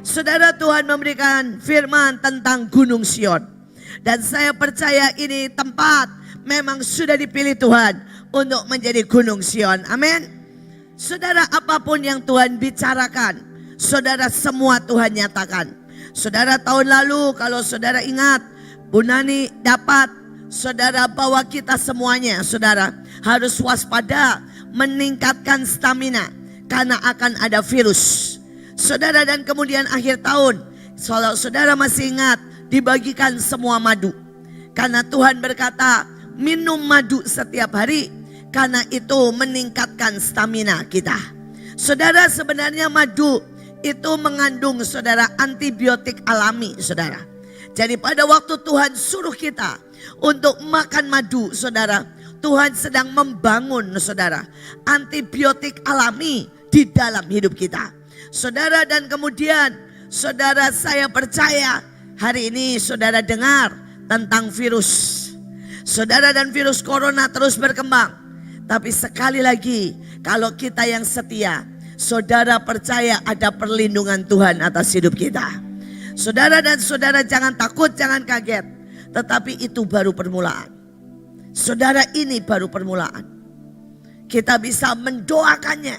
Saudara, Tuhan memberikan firman tentang Gunung Sion. Dan saya percaya ini tempat memang sudah dipilih Tuhan untuk menjadi Gunung Sion. Amin. Saudara, apapun yang Tuhan bicarakan, saudara semua Tuhan nyatakan. Saudara, tahun lalu kalau saudara ingat, Bu Nani dapat saudara bawa kita semuanya, saudara harus waspada, meningkatkan stamina karena akan ada virus. Saudara, dan kemudian akhir tahun, kalau saudara masih ingat, dibagikan semua madu. Karena Tuhan berkata, minum madu setiap hari, karena itu meningkatkan stamina kita. Saudara, sebenarnya madu itu mengandung saudara antibiotik alami, saudara. Jadi pada waktu Tuhan suruh kita untuk makan madu, saudara, Tuhan sedang membangun saudara antibiotik alami di dalam hidup kita. Saudara, dan kemudian saudara, saya percaya hari ini saudara dengar tentang virus. Saudara, dan virus corona terus berkembang. Tapi sekali lagi, kalau kita yang setia, saudara percaya ada perlindungan Tuhan atas hidup kita. Saudara dan saudara jangan takut, jangan kaget. Tetapi itu baru permulaan. Saudara, ini baru permulaan. Kita bisa mendoakannya.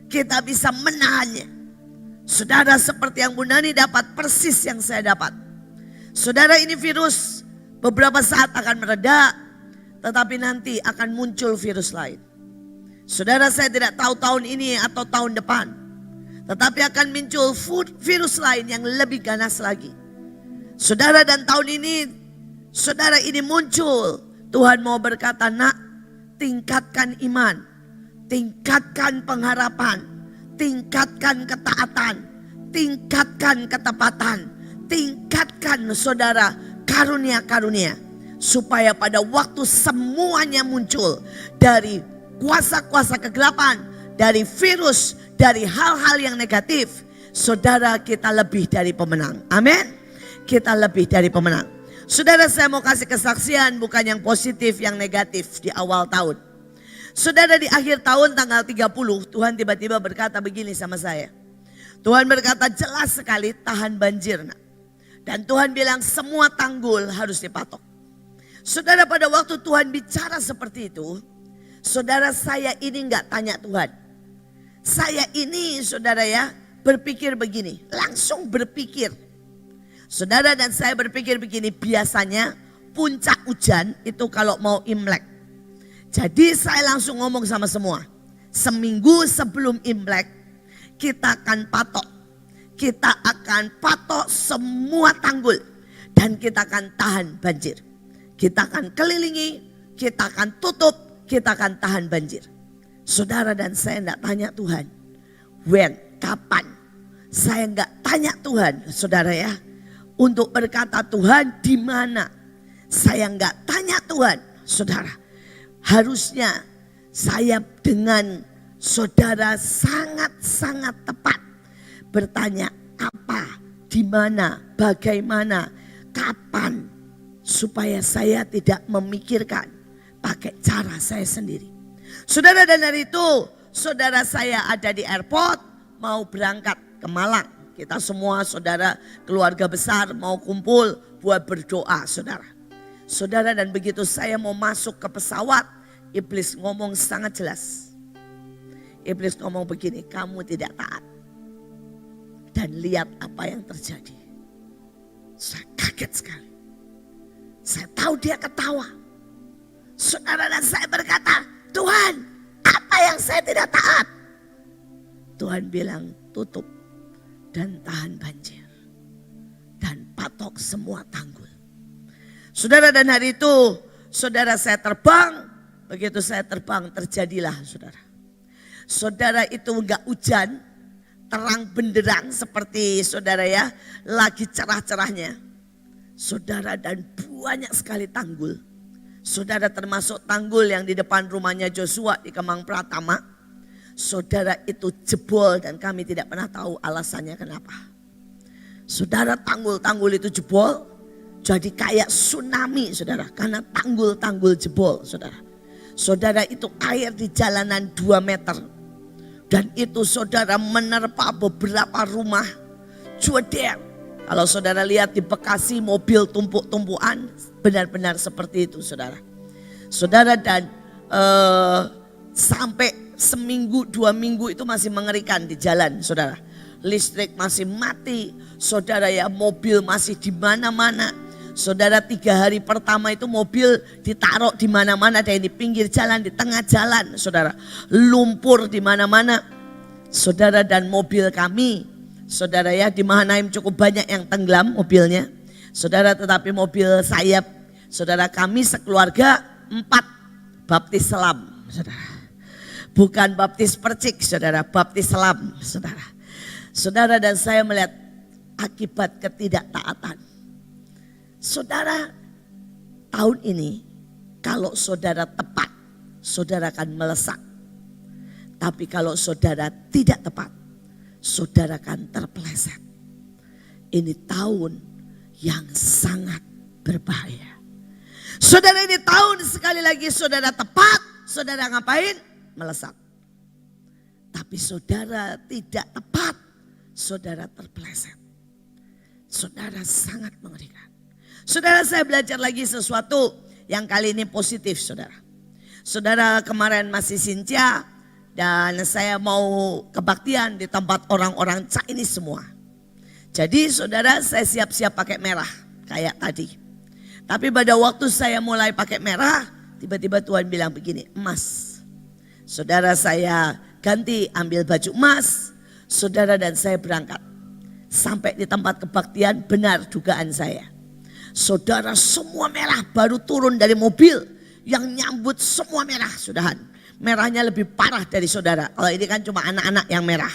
Kita bisa menahannya. Saudara, seperti yang Bu Nani dapat, persis yang saya dapat. Saudara, ini virus beberapa saat akan mereda, tetapi nanti akan muncul virus lain. Saudara, saya tidak tahu tahun ini atau tahun depan, tetapi akan muncul virus lain yang lebih ganas lagi. Saudara, dan tahun ini, saudara, ini muncul. Tuhan mau berkata, nak, tingkatkan iman, tingkatkan pengharapan, tingkatkan ketaatan, tingkatkan ketepatan, tingkatkan saudara karunia-karunia. Supaya pada waktu semuanya muncul dari kuasa-kuasa kegelapan, dari virus, dari hal-hal yang negatif, saudara, kita lebih dari pemenang. Amin. Kita lebih dari pemenang. Saudara, saya mau kasih kesaksian bukan yang positif, yang negatif di awal tahun. Saudara, di akhir tahun tanggal 30, Tuhan tiba-tiba berkata begini sama saya. Tuhan berkata jelas sekali, tahan banjir, nak. Dan Tuhan bilang semua tanggul harus dipatok. Saudara, pada waktu Tuhan bicara seperti itu, saudara, saya ini enggak tanya Tuhan. Saya ini saudara ya berpikir begini, langsung berpikir. Saudara, dan saya berpikir begini, biasanya puncak hujan itu kalau mau Imlek. Jadi saya langsung ngomong sama semua, seminggu sebelum Imlek kita akan patok. Kita akan patok semua tanggul dan kita akan tahan banjir. Kita akan kelilingi, kita akan tutup, kita akan tahan banjir. Saudara, dan saya enggak tanya Tuhan, when, kapan. Saya enggak tanya Tuhan, saudara ya, untuk berkata Tuhan di mana. Saya enggak tanya Tuhan, saudara. Harusnya saya dengan saudara sangat-sangat tepat bertanya apa, di mana, bagaimana, kapan. Supaya saya tidak memikirkan pakai cara saya sendiri. Saudara, dan dari itu saudara saya ada di airport mau berangkat ke Malang. Kita semua saudara keluarga besar mau kumpul buat berdoa, saudara. Saudara, dan begitu saya mau masuk ke pesawat, iblis ngomong sangat jelas. Iblis ngomong begini, kamu tidak taat. Dan lihat apa yang terjadi. Saya kaget sekali. Saya tahu dia ketawa. Saudara, dan saya berkata, Tuhan, apa yang saya tidak taat? Tuhan bilang, tutup dan tahan banjir. Dan patok semua tanggul. Saudara, dan hari itu, saudara, saya terbang. Begitu saya terbang, terjadilah saudara. Saudara, itu enggak hujan, terang benderang seperti saudara ya, lagi cerah-cerahnya. Saudara, dan banyak sekali tanggul. Saudara, termasuk tanggul yang di depan rumahnya Joshua di Kemang Pratama. Saudara, itu jebol dan kami tidak pernah tahu alasannya kenapa. Saudara, tanggul-tanggul itu jebol. Jadi kayak tsunami saudara. Karena tanggul-tanggul jebol saudara. Saudara, itu air di jalanan 2 meter. Dan itu saudara menerpa beberapa rumah. cuedar. Kalau saudara lihat di Bekasi mobil tumpuk-tumpukan, benar-benar seperti itu saudara. Saudara dan sampai seminggu 2 minggu itu masih mengerikan di jalan saudara. Listrik masih mati, saudara ya, mobil masih di mana-mana. Saudara 3 hari pertama itu mobil ditaruh di mana-mana, ada yang di pinggir jalan, di tengah jalan saudara. Lumpur di mana-mana. Saudara, dan mobil kami, saudara ya, di Mahanaim cukup banyak yang tenggelam mobilnya. Saudara, tetapi mobil saya, saudara, kami sekeluarga 4 baptis selam saudara. Bukan baptis percik saudara, baptis selam saudara. Saudara, dan saya melihat akibat ketidaktaatan. Saudara, tahun ini kalau saudara tepat, saudara akan melesat. Tapi kalau saudara tidak tepat, saudara akan terpeleset. Ini tahun yang sangat berbahaya. Saudara, ini tahun sekali lagi saudara tepat, saudara ngapain? Melesat. Tapi saudara tidak tepat, saudara terpeleset. Saudara, sangat mengerikan. Saudara, saya belajar lagi sesuatu yang kali ini positif saudara. Saudara, kemarin masih Sintia dan saya mau kebaktian di tempat orang-orang Chinese semua. Jadi saudara, saya siap-siap pakai merah kayak tadi. Tapi pada waktu saya mulai pakai merah, tiba-tiba Tuhan bilang begini, emas. Saudara, saya ganti ambil baju emas, saudara, dan saya berangkat. Sampai di tempat kebaktian, benar dugaan saya. Saudara, semua merah, baru turun dari mobil yang nyambut semua merah sudahan. Merahnya lebih parah dari saudara. Kalau ini kan cuma anak-anak yang merah.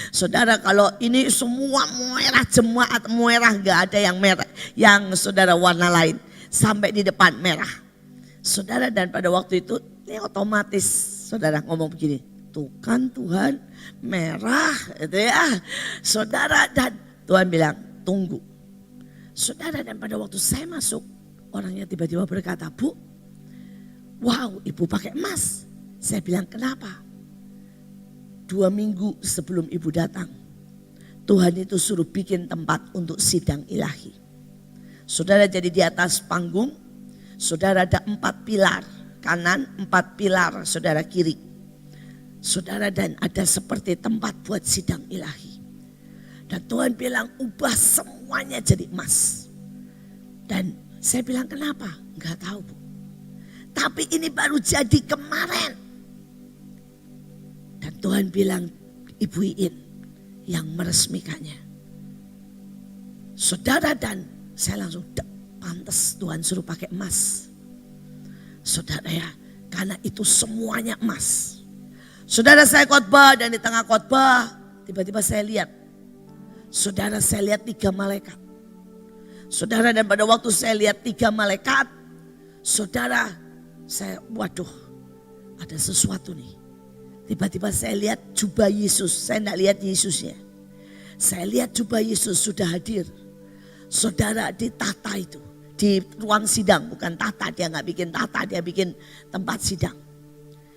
Saudara, kalau ini semua merah, jemaat merah, gak ada yang merah, yang saudara warna lain. Sampai di depan merah. Saudara, dan pada waktu itu ini otomatis saudara ngomong begini, tuh kan Tuhan merah itu ya. Saudara, dan Tuhan bilang tunggu. Saudara, dan pada waktu saya masuk, orangnya tiba-tiba berkata, Bu, wow, ibu pakai emas. Saya bilang, kenapa? 2 minggu sebelum ibu datang, Tuhan itu suruh bikin tempat untuk sidang ilahi. Saudara, jadi di atas panggung, saudara, ada 4 pilar kanan, 4 pilar saudara kiri. Saudara, dan ada seperti tempat buat sidang ilahi. Dan Tuhan bilang, ubah semuanya jadi emas. Dan saya bilang, kenapa? Enggak tahu, Bu. Tapi ini baru jadi kemarin. Dan Tuhan bilang, Ibu Iin yang meresmikannya. Saudara, dan saya langsung, pantas Tuhan suruh pakai emas. Saudara ya, karena itu semuanya emas. Saudara, saya khotbah dan di tengah khotbah tiba-tiba saya lihat. Saudara, saya lihat 3 malaikat. Saudara, dan pada waktu saya lihat 3 malaikat, saudara, saya, waduh, ada sesuatu nih. Tiba-tiba saya lihat jubah Yesus, saya tidak lihat Yesusnya. Saya lihat jubah Yesus sudah hadir. Saudara, di tata itu, di ruang sidang, bukan tata, dia nggak bikin tata, dia bikin tempat sidang.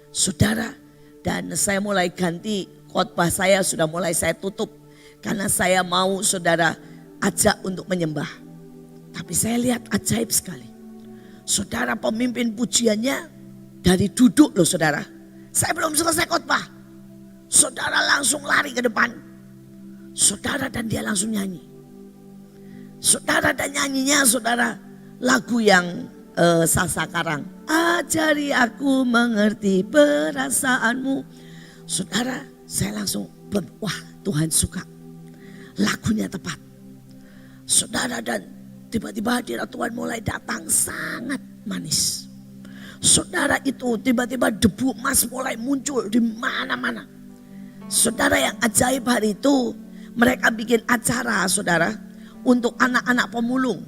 Saudara, dan saya mulai ganti khotbah saya, sudah mulai saya tutup. Karena saya mau saudara ajak untuk menyembah. Tapi saya lihat ajaib sekali. Saudara, pemimpin pujiannya dari duduk loh saudara. Saya belum selesai khotbah. Saudara langsung lari ke depan. Saudara, dan dia langsung nyanyi. Saudara, dan nyanyinya saudara lagu yang Sasa Karang. Ajari aku mengerti perasaanmu. Saudara, saya langsung, wah, Tuhan suka. Lagunya tepat. Saudara, dan tiba-tiba hadirat Tuhan mulai datang sangat manis. Saudara, itu tiba-tiba debu emas mulai muncul di mana-mana. Saudara, yang ajaib hari itu mereka bikin acara saudara untuk anak-anak pemulung,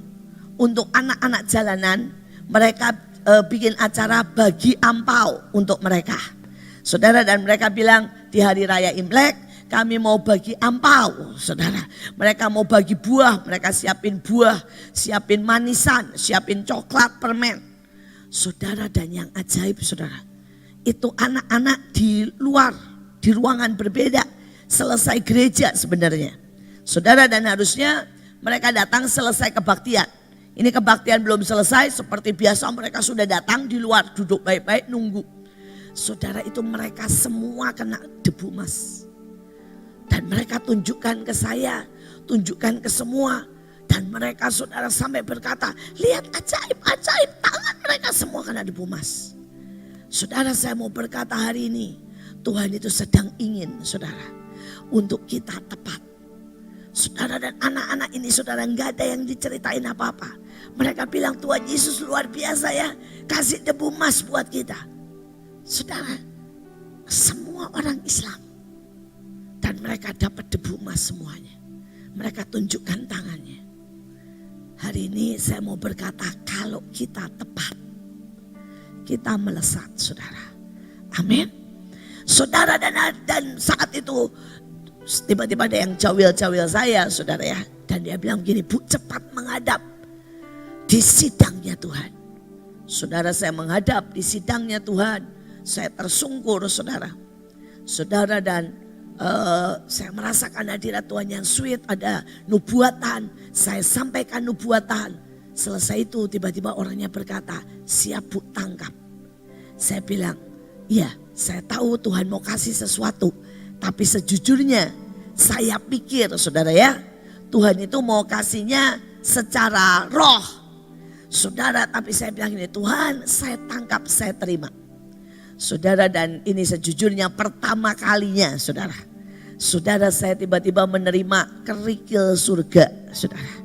untuk anak-anak jalanan. Mereka bikin acara bagi ampau untuk mereka. Saudara, dan mereka bilang di hari raya Imlek kami mau bagi ampau, saudara. Mereka mau bagi buah, mereka siapin buah, siapin manisan, siapin coklat, permen. Saudara, dan yang ajaib saudara, itu anak-anak di luar, di ruangan berbeda, selesai gereja sebenarnya. Saudara, dan harusnya mereka datang selesai kebaktian. Ini kebaktian belum selesai, seperti biasa mereka sudah datang di luar, duduk baik-baik nunggu. Saudara, itu mereka semua kena debu emas. Dan mereka tunjukkan ke saya, tunjukkan ke semua. Dan mereka saudara sampai berkata, lihat ajaib, tangan mereka semua kena debu emas. Saudara, saya mau berkata hari ini, Tuhan itu sedang ingin saudara, untuk kita tepat. Saudara, dan anak-anak ini saudara nggak ada yang diceritain apa-apa. Mereka bilang Tuhan Yesus luar biasa ya, kasih debu emas buat kita. Saudara, semua orang Islam. Dan mereka dapat debu emas semuanya. Mereka tunjukkan tangannya. Hari ini saya mau berkata, kalau kita tepat, kita melesat saudara. Amin. Saudara, dan saat itu tiba-tiba ada yang cawil-cawil saya saudara ya. Dan dia bilang gini, Bu, cepat menghadap di sidangnya Tuhan. Saudara, saya menghadap di sidangnya Tuhan. Saya tersungkur saudara. Saudara, dan saya merasakan hadirat Tuhan yang sweet, ada nubuatan. Saya sampaikan nubuatan. Selesai itu tiba-tiba orangnya berkata, siap Bu, tangkap. Saya bilang, iya saya tahu Tuhan mau kasih sesuatu. Tapi sejujurnya saya pikir saudara ya, Tuhan itu mau kasihnya secara roh. Saudara, tapi saya bilang ini, Tuhan saya tangkap, saya terima. Saudara, dan ini sejujurnya pertama kalinya saudara. Saudara, saya tiba-tiba menerima kerikil surga saudara.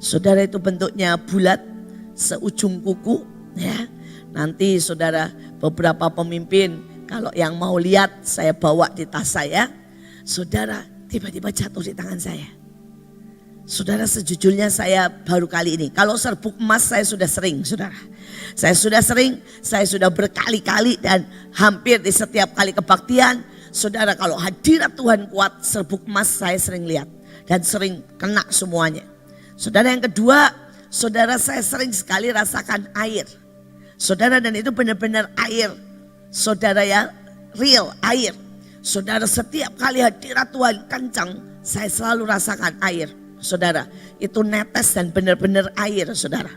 Saudara, itu bentuknya bulat seujung kuku ya. Nanti saudara, beberapa pemimpin kalau yang mau lihat saya bawa di tas saya. Saudara, tiba-tiba jatuh di tangan saya. Saudara, sejujurnya saya baru kali ini. Kalau serbuk emas saya sudah sering saudara. Saya sudah berkali-kali dan hampir di setiap kali kebaktian. Saudara, kalau hadirat Tuhan kuat, serbuk emas saya sering lihat. Dan sering kena semuanya. Saudara, yang kedua, saudara, saya sering sekali rasakan air. Saudara, dan itu benar-benar air. Saudara ya, real air. Saudara, setiap kali hadirat Tuhan kencang, saya selalu rasakan air. Saudara, itu netes dan benar-benar air saudara.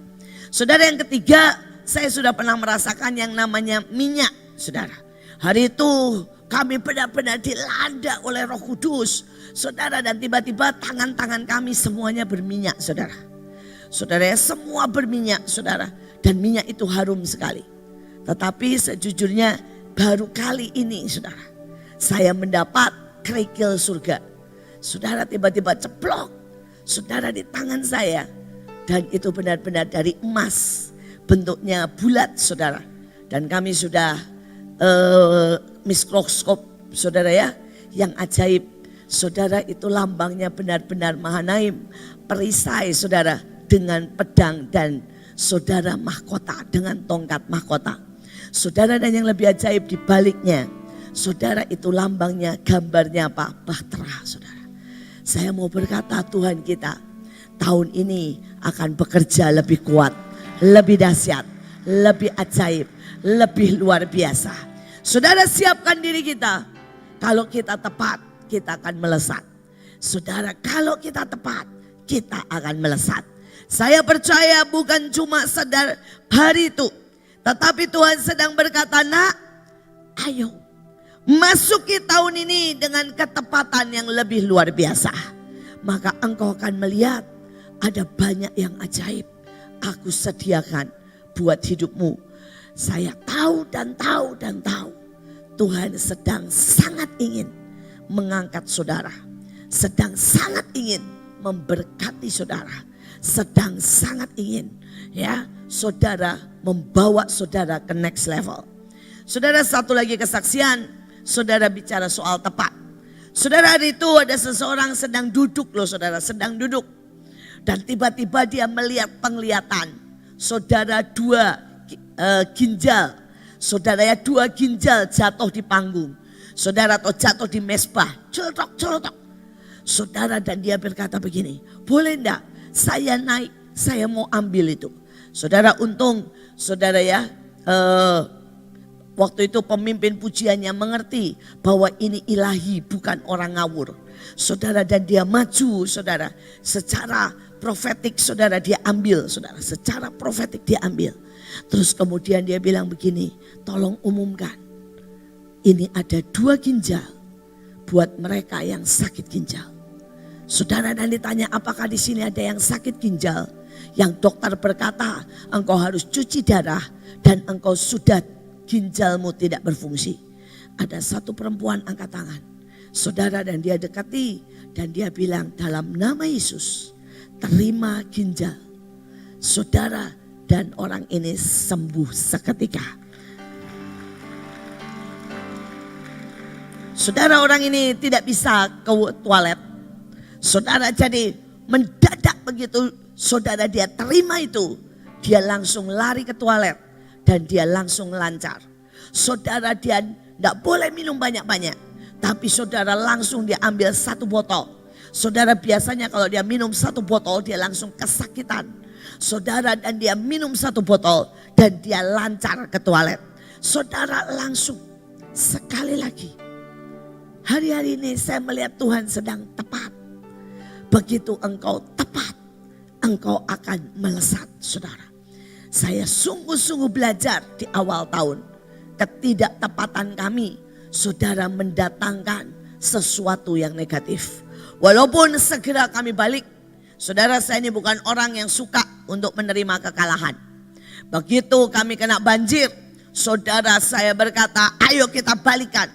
Saudara, yang ketiga, saya sudah pernah merasakan yang namanya minyak saudara. Hari itu kami benar-benar dilanda oleh Roh Kudus saudara, dan tiba-tiba tangan-tangan kami semuanya berminyak saudara. Saudara ya, semua berminyak saudara, dan minyak itu harum sekali. Tetapi sejujurnya baru kali ini saudara, saya mendapat kerikil surga. Saudara, tiba-tiba ceplok saudara di tangan saya, dan itu benar-benar dari emas, bentuknya bulat saudara. Dan kami sudah mikroskop saudara ya, yang ajaib saudara, itu lambangnya benar-benar Mahanaim, perisai saudara, dengan pedang dan saudara mahkota, dengan tongkat mahkota saudara. Dan yang lebih ajaib di baliknya saudara, itu lambangnya, gambarnya apa? Bahtera saudara. Saya mau berkata, Tuhan kita tahun ini akan bekerja lebih kuat, lebih dahsyat, lebih ajaib, lebih luar biasa. Saudara, siapkan diri kita. Kalau kita tepat, kita akan melesat. Saudara, kalau kita tepat, kita akan melesat. Saya percaya bukan cuma sedar hari itu, tetapi Tuhan sedang berkata, nak, ayo masuki tahun ini dengan ketepatan yang lebih luar biasa. Maka engkau akan melihat ada banyak yang ajaib aku sediakan buat hidupmu. Saya tahu dan tahu dan tahu Tuhan sedang sangat ingin mengangkat saudara. Sedang sangat ingin memberkati saudara. Sedang sangat ingin ya saudara, membawa saudara ke next level. Saudara, satu lagi kesaksian. Saudara bicara soal tepat. Saudara, hari itu ada seseorang sedang duduk loh saudara, sedang duduk. Dan tiba-tiba dia melihat penglihatan. Saudara, dua ginjal. Saudara ya, dua ginjal jatuh di panggung. Saudara, atau jatuh di mesbah. Celotok. Saudara, dan dia berkata begini, boleh enggak saya naik, saya mau ambil itu. Saudara, untung saudara ya, waktu itu pemimpin pujiannya mengerti bahwa ini ilahi, bukan orang ngawur. Saudara, dan dia maju, saudara. Secara profetik, saudara, dia ambil, saudara. Secara profetik dia ambil. Terus kemudian dia bilang begini, tolong umumkan. Ini ada 2 ginjal buat mereka yang sakit ginjal. Saudara, dan ditanya apakah di sini ada yang sakit ginjal? Yang dokter berkata engkau harus cuci darah dan engkau sudah ginjalmu tidak berfungsi. Ada satu perempuan angkat tangan. Saudara, dan dia dekati dan dia bilang dalam nama Yesus terima ginjal. Saudara, dan orang ini sembuh seketika. Saudara, orang ini tidak bisa ke toilet. Saudara, jadi mendadak begitu saudara dia terima itu, dia langsung lari ke toilet dan dia langsung lancar. Saudara, dia tidak boleh minum banyak-banyak, tapi saudara langsung dia ambil 1 botol. Saudara, biasanya kalau dia minum 1 botol dia langsung kesakitan. Saudara, dan dia minum 1 botol dan dia lancar ke toilet. Saudara, langsung sekali lagi. Hari-hari ini saya melihat Tuhan sedang tepat. Begitu engkau tepat, engkau akan melesat, saudara. Saya sungguh-sungguh belajar di awal tahun. Ketidaktepatan kami, saudara, mendatangkan sesuatu yang negatif. Walaupun segera kami balik, saudara, saya ini bukan orang yang suka untuk menerima kekalahan. Begitu kami kena banjir, saudara, saya berkata ayo kita balikan.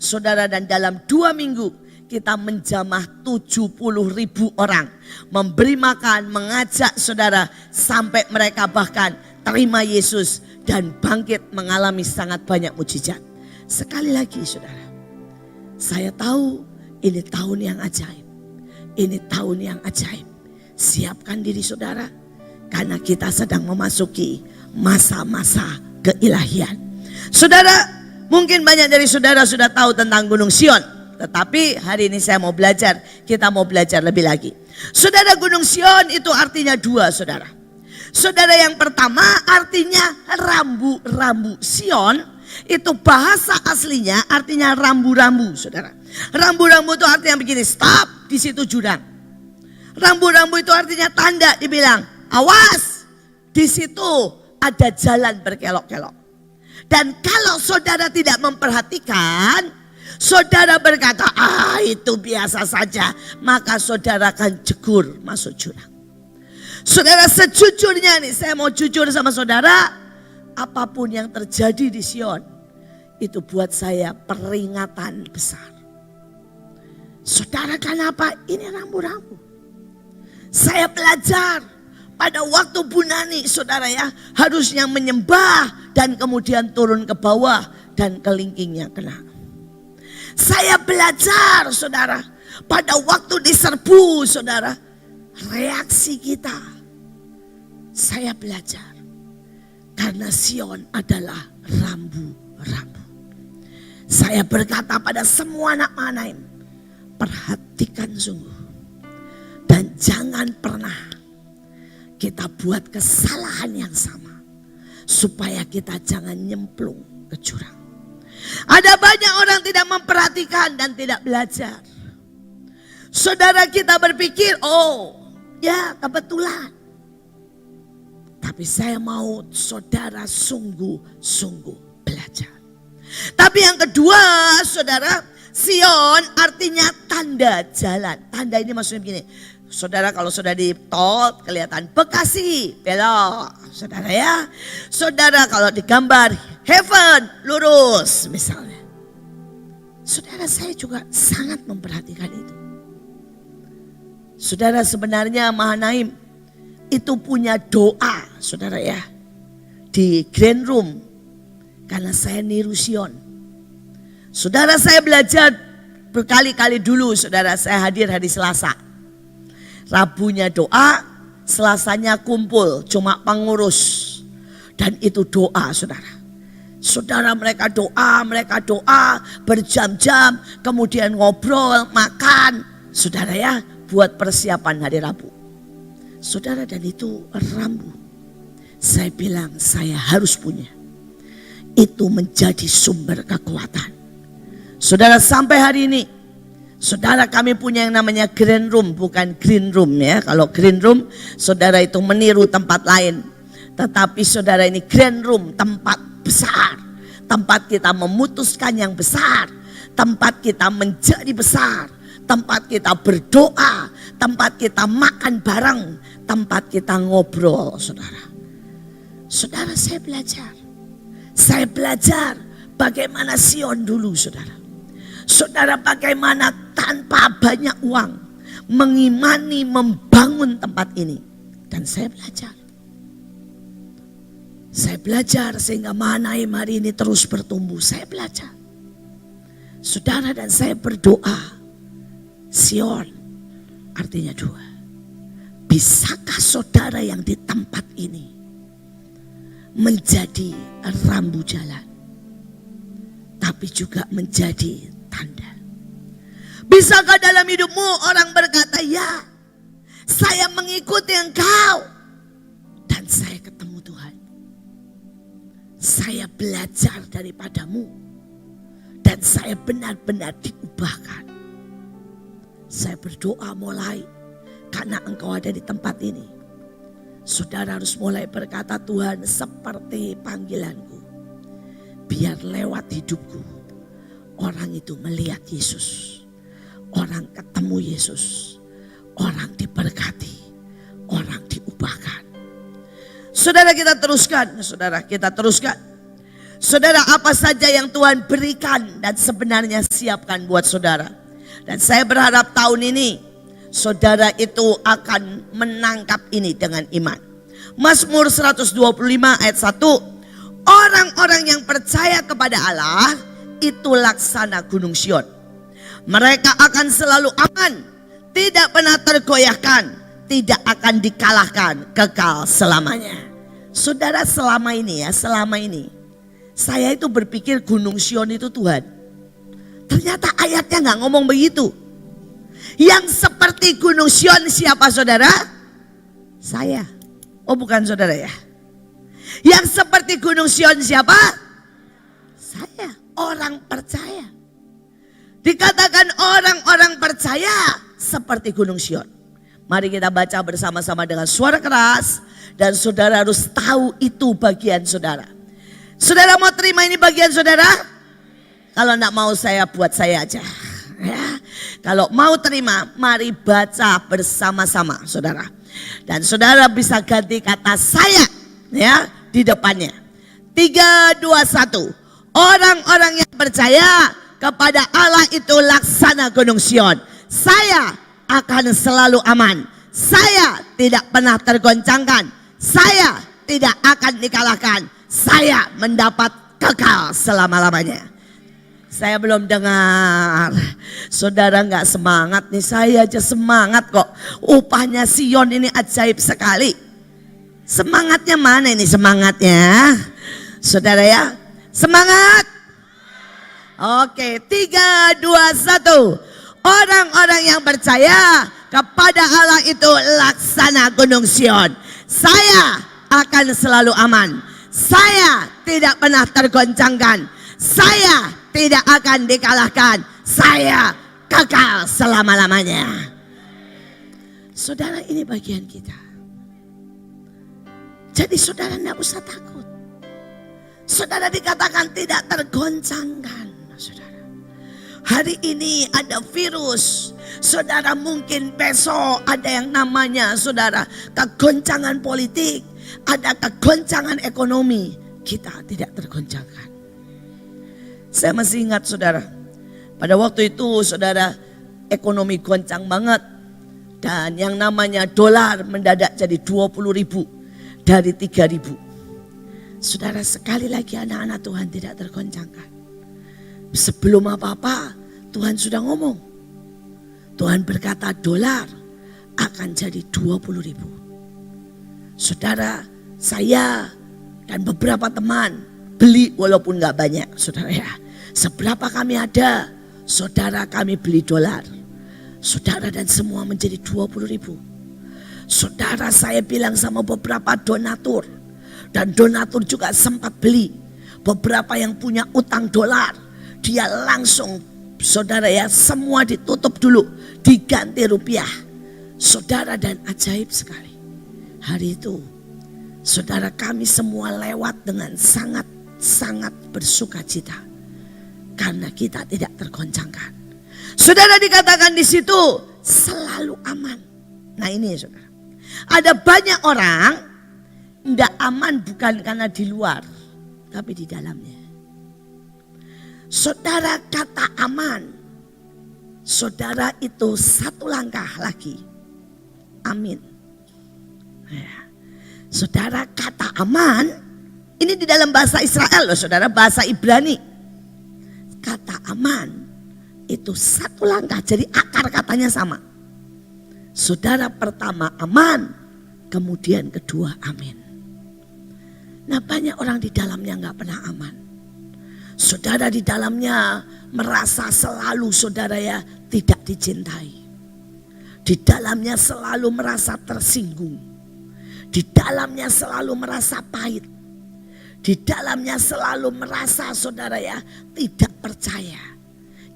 Saudara, dan dalam 2 minggu kita menjamah 70.000 orang. Memberi makan, mengajak saudara sampai mereka bahkan terima Yesus dan bangkit mengalami sangat banyak mujizat. Sekali lagi saudara, saya tahu ini tahun yang ajaib. Ini tahun yang ajaib. Siapkan diri saudara, karena kita sedang memasuki masa-masa keilahian. Saudara, mungkin banyak dari saudara sudah tahu tentang Gunung Sion. Tetapi hari ini saya mau belajar, kita mau belajar lebih lagi. Saudara, Gunung Sion itu artinya 2 saudara. Saudara, yang pertama artinya rambu-rambu. Sion itu bahasa aslinya artinya rambu-rambu saudara. Rambu-rambu itu artinya begini, stop, di situ jurang. Rambu-rambu itu artinya tanda, dibilang awas, di situ ada jalan berkelok-kelok. Dan kalau saudara tidak memperhatikan, saudara berkata itu biasa saja, maka saudara akan jegur masuk jurang. Saudara, sejujurnya nih, saya mau jujur sama saudara, apapun yang terjadi di Sion itu buat saya peringatan besar. Saudara, kenapa? Ini rambu-rambu. Saya belajar pada waktu Bu Nani, saudara ya, harusnya menyembah dan kemudian turun ke bawah dan kelingkingnya kena. Saya belajar saudara, pada waktu diserbu saudara, reaksi kita. Saya belajar karena Sion adalah rambu-rambu. Saya berkata pada semua anak Mahanaim, perhatikan sungguh dan jangan pernah kita buat kesalahan yang sama supaya kita jangan nyemplung ke jurang. Ada banyak orang tidak memperhatikan dan tidak belajar. Saudara, kita berpikir ya kebetulan. Tapi saya mau saudara sungguh-sungguh belajar. Tapi yang kedua saudara, Sion artinya tanda jalan. Tanda ini maksudnya begini. Saudara, kalau sudah di tol kelihatan Bekasi belok, saudara ya. Saudara, kalau digambar heaven lurus misalnya. Saudara, saya juga sangat memperhatikan itu. Saudara, sebenarnya Mahanaim itu punya doa saudara ya, di Grand Room, karena saya niru Sion. Saudara, saya belajar berkali-kali dulu saudara, saya hadir hari Selasa. Rabunya doa, Selasanya kumpul, cuma pengurus. Dan itu doa saudara. Saudara, mereka doa berjam-jam, kemudian ngobrol, makan. Saudara ya, buat persiapan hari Rabu. Saudara, dan itu rambu. Saya bilang saya harus punya. Itu menjadi sumber kekuatan. Saudara, sampai hari ini Saudara, kami punya yang namanya green room, bukan green room ya. Kalau green room, saudara itu meniru tempat lain. Tetapi saudara, ini green room, tempat besar. Tempat kita memutuskan yang besar. Tempat kita menjadi besar. Tempat kita berdoa. Tempat kita makan bareng. Tempat kita ngobrol, saudara. Saudara, saya belajar. Saya belajar bagaimana Sion dulu, saudara. Saudara, bagaimana tanpa banyak uang mengimani, membangun tempat ini. Dan saya belajar. Saya belajar sehingga Mahanaim hari ini terus bertumbuh. Saya belajar. Saudara, dan saya berdoa. Sion artinya dua. Bisakah saudara yang di tempat ini menjadi rambu jalan, tapi juga menjadi tanda? Bisakah dalam hidupmu orang berkata, ya, saya mengikuti engkau dan saya ketemu Tuhan. Saya belajar daripadamu dan saya benar-benar diubahkan. Saya berdoa mulai karena engkau ada di tempat ini. Saudara harus mulai berkata, Tuhan, seperti panggilanku, biar lewat hidupku orang itu melihat Yesus. Orang ketemu Yesus. Orang diberkati. Orang diubahkan. Saudara, kita teruskan. Saudara, kita teruskan. Saudara, apa saja yang Tuhan berikan dan sebenarnya siapkan buat saudara. Dan saya berharap tahun ini saudara itu akan menangkap ini dengan iman. Mazmur 125 ayat 1. Orang-orang yang percaya kepada Allah itu laksana gunung Sion. Mereka akan selalu aman, tidak pernah tergoyahkan, tidak akan dikalahkan, kekal selamanya. Saudara, selama ini saya itu berpikir gunung Sion itu Tuhan. Ternyata ayatnya gak ngomong begitu. Yang seperti gunung Sion siapa, saudara? Saya. Oh, bukan saudara ya. Yang seperti gunung Sion siapa? Saya. Orang percaya. Dikatakan orang-orang percaya seperti gunung Sion. Mari kita baca bersama-sama dengan suara keras. Dan saudara harus tahu itu bagian saudara. Saudara mau terima ini bagian saudara? Kalau enggak mau saya buat saya aja. Ya. Kalau mau terima, mari baca bersama-sama, saudara. Dan saudara bisa ganti kata saya ya di depannya. 3, 2, 1. Orang-orang yang percaya kepada Allah itu laksana gunung Sion. Saya akan selalu aman. Saya tidak pernah tergoncangkan. Saya tidak akan dikalahkan. Saya mendapat kekal selama-lamanya. Saya belum dengar. Saudara nggak semangat nih, saya aja semangat kok. Upahnya Sion ini ajaib sekali. Semangatnya mana ini semangatnya? Saudara ya, semangat. Oke, 3, 2, 1. Orang-orang yang percaya kepada Allah itu laksana gunung Sion. Saya akan selalu aman. Saya tidak pernah tergoncangkan. Saya tidak akan dikalahkan. Saya kekal selama-lamanya. Saudara, ini bagian kita. Jadi saudara tidak usah takut. Saudara dikatakan tidak tergoncangkan. Saudara, hari ini ada virus. Saudara, mungkin besok ada yang namanya saudara kegoncangan politik. Ada kegoncangan ekonomi. Kita tidak tergoncangkan. Saya masih ingat saudara, pada waktu itu saudara ekonomi goncang banget. Dan yang namanya dolar mendadak jadi 20.000 dari 3.000. Saudara, sekali lagi anak-anak Tuhan tidak tergoncangkan. Sebelum apa-apa Tuhan sudah ngomong. Tuhan berkata dolar akan jadi 20.000. Saudara, saya dan beberapa teman beli walaupun gak banyak, saudara ya. Seberapa kami ada, saudara kami beli dolar. Saudara, dan semua menjadi 20.000. Saudara, saya bilang sama beberapa donatur. Dan donatur juga sempat beli. Beberapa yang punya utang dolar, dia langsung Saudara ya, semua ditutup dulu, diganti rupiah. Saudara, dan ajaib sekali. Hari itu, saudara, kami semua lewat dengan sangat bersuka cita. Karena kita tidak tergoncangkan. Saudara, dikatakan di situ selalu aman. Nah ini saudara, ada banyak orang tidak aman bukan karena di luar, tapi di dalamnya. Saudara, kata aman, saudara, itu satu langkah lagi. Amin. Ya. Saudara, kata aman, ini di dalam bahasa Israel loh saudara, bahasa Ibrani. Kata aman itu satu langkah, jadi akar katanya sama. Saudara, pertama aman, kemudian kedua amin. Nah banyak orang di dalamnya gak pernah aman. Saudara, di dalamnya merasa selalu saudara ya tidak dicintai. Di dalamnya selalu merasa tersinggung. Di dalamnya selalu merasa pahit. Di dalamnya selalu merasa saudara ya tidak percaya.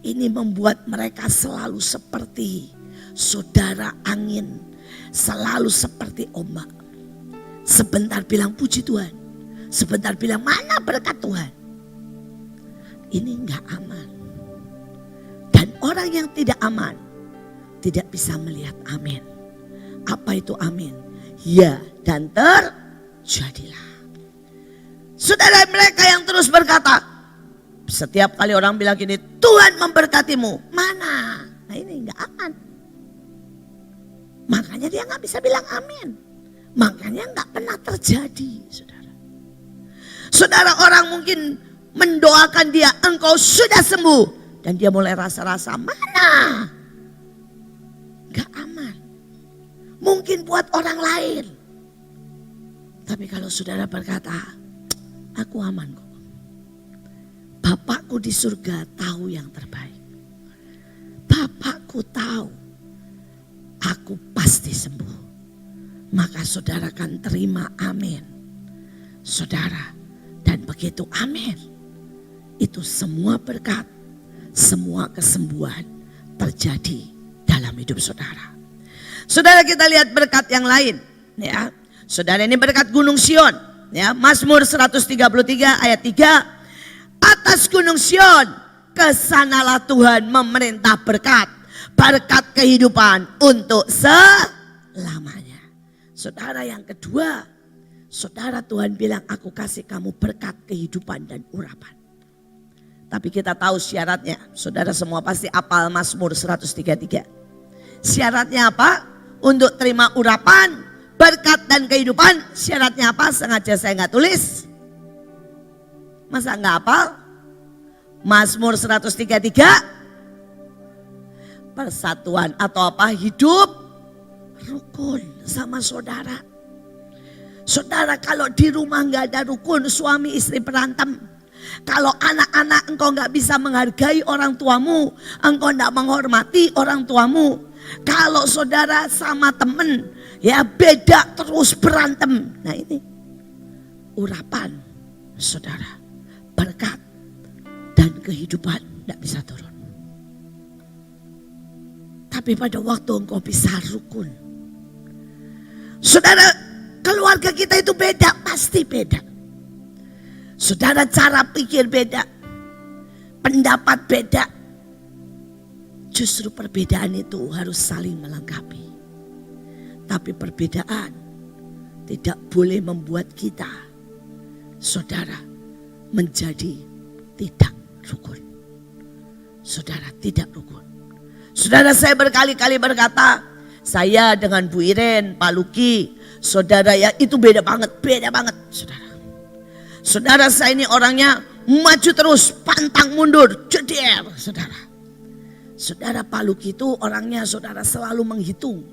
Ini membuat mereka selalu seperti saudara angin. Selalu seperti ombak. Sebentar bilang puji Tuhan. Sebentar bilang mana berkat Tuhan. Ini enggak aman. Dan orang yang tidak aman tidak bisa melihat amin. Apa itu amin? Ya, dan terjadilah. Saudara, mereka yang terus berkata, setiap kali orang bilang gini, Tuhan memberkatimu. Mana? Nah ini enggak aman. Makanya dia enggak bisa bilang amin. Makanya enggak pernah terjadi, saudara. Saudara, orang mungkin mendoakan dia, engkau sudah sembuh. Dan dia mulai rasa-rasa, mana? Gak aman. Mungkin buat orang lain. Tapi kalau saudara berkata, aku aman kok. Bapakku di surga tahu yang terbaik. Bapakku tahu, aku pasti sembuh. Maka saudara akan terima amin. Saudara, dan begitu amin. Itu semua berkat, semua kesembuhan terjadi dalam hidup saudara. Saudara, kita lihat berkat yang lain. Ya, saudara, ini berkat Gunung Sion. Ya, Mazmur 133 ayat 3. Atas Gunung Sion, kesanalah Tuhan memerintah berkat. Berkat kehidupan untuk selamanya. Saudara, yang kedua, saudara, Tuhan bilang aku kasih kamu berkat kehidupan dan urapan. Tapi kita tahu syaratnya. Saudara semua pasti hafal Mazmur 133. Syaratnya apa? Untuk terima urapan, berkat dan kehidupan. Syaratnya apa? Sengaja saya nggak tulis. Masa nggak hafal? Mazmur 133. Persatuan atau apa? Hidup rukun sama saudara. Saudara, kalau di rumah nggak ada rukun, suami istri berantem. Kalau anak-anak engkau gak bisa menghargai orang tuamu, engkau gak menghormati orang tuamu. Kalau saudara sama temen, ya beda terus berantem. Nah ini urapan saudara, berkat dan kehidupan gak bisa turun. Tapi pada waktu engkau bisa rukun, saudara, keluarga kita itu beda, pasti beda. Saudara, cara pikir beda, pendapat beda. Justru perbedaan itu harus saling melengkapi. Tapi perbedaan tidak boleh membuat kita, saudara, menjadi tidak rukun. Saudara, tidak rukun. Saudara, saya berkali-kali berkata, saya dengan Bu Iren, Pak Luki, saudara ya itu beda banget saudara. Saudara, saya ini orangnya maju terus, pantang mundur, jeder, saudara. Saudara, Pak Luki itu orangnya saudara selalu menghitung,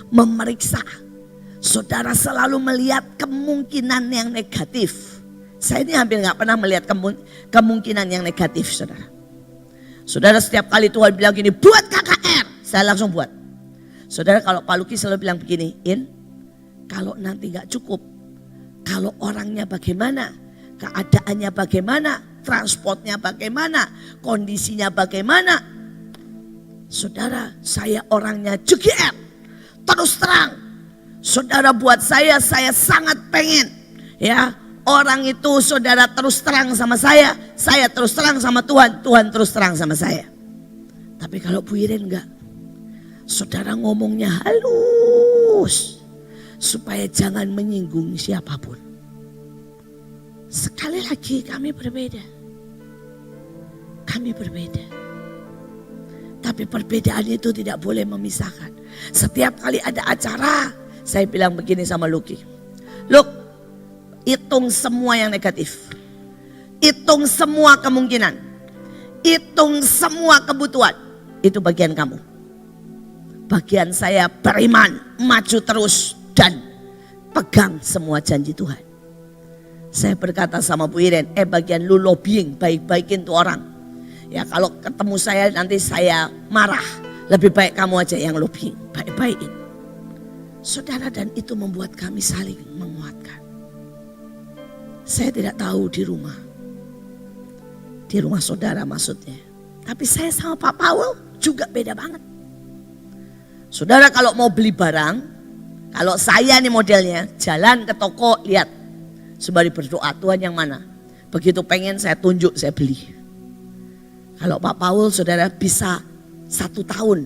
memeriksa. Saudara selalu melihat kemungkinan yang negatif. Saya ini hampir gak pernah melihat kemungkinan yang negatif, saudara. Saudara, setiap kali Tuhan bilang gini, buat KKR, saya langsung buat. Saudara, kalau Pak Luki selalu bilang begini, In, kalau nanti gak cukup, kalau orangnya bagaimana, keadaannya bagaimana, transportnya bagaimana, kondisinya bagaimana. Saudara, saya orangnya JGR, terus terang. Saudara, buat saya sangat pengen ya orang itu saudara terus terang sama saya terus terang sama Tuhan, Tuhan terus terang sama saya. Tapi kalau Bu Iren enggak, saudara ngomongnya halus supaya jangan menyinggung siapapun. Sekali lagi kami berbeda. Kami berbeda. Tapi perbedaan itu tidak boleh memisahkan. Setiap kali ada acara, saya bilang begini sama Lucky. Luk, hitung semua yang negatif. Hitung semua kemungkinan. Hitung semua kebutuhan. Itu bagian kamu. Bagian saya beriman, maju terus dan pegang semua janji Tuhan. Saya berkata sama Bu Iren, bagian lu lobbying, baik-baikin tuh orang. Ya kalau ketemu saya nanti saya marah. Lebih baik kamu aja yang lobbying, baik-baikin. Saudara, dan itu membuat kami saling menguatkan. Saya tidak tahu di rumah saudara maksudnya. Tapi saya sama Pak Paul juga beda banget. Saudara kalau mau beli barang, kalau saya nih modelnya, jalan ke toko lihat. Sembari berdoa, Tuhan yang mana? Begitu pengen saya tunjuk, saya beli. Kalau Pak Paul saudara bisa 1 tahun.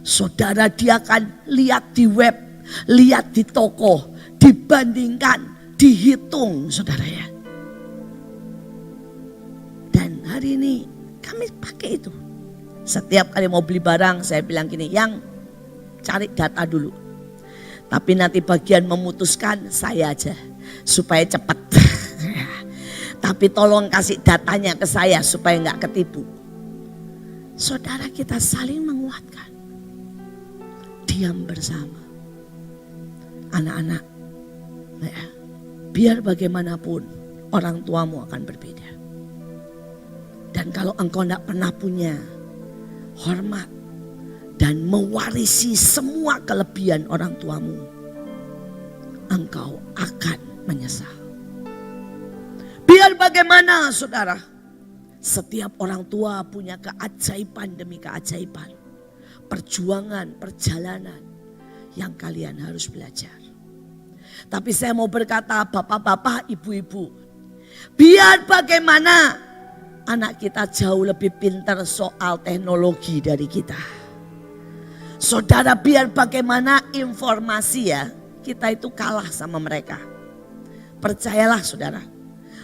Saudara dia akan lihat di web, lihat di toko, dibandingkan, dihitung saudara ya. Dan hari ini kami pakai itu. Setiap kali mau beli barang saya bilang gini, yang cari data dulu. Tapi nanti bagian memutuskan saya aja supaya cepat. Tapi tolong kasih datanya ke saya supaya nggak ketipu. Saudara, kita saling menguatkan. Diam bersama. Anak-anak, ya, biar bagaimanapun orang tuamu akan berbeda. Dan kalau engkau tidak pernah punya hormat dan mewarisi semua kelebihan orang tuamu, engkau akan menyesal. Biar bagaimana saudara, setiap orang tua punya keajaiban demi keajaiban. Perjuangan, perjalanan yang kalian harus belajar. Tapi saya mau berkata bapak-bapak, ibu-ibu, biar bagaimana anak kita jauh lebih pintar soal teknologi dari kita. Saudara, biar bagaimana informasi ya, kita itu kalah sama mereka. Percayalah saudara,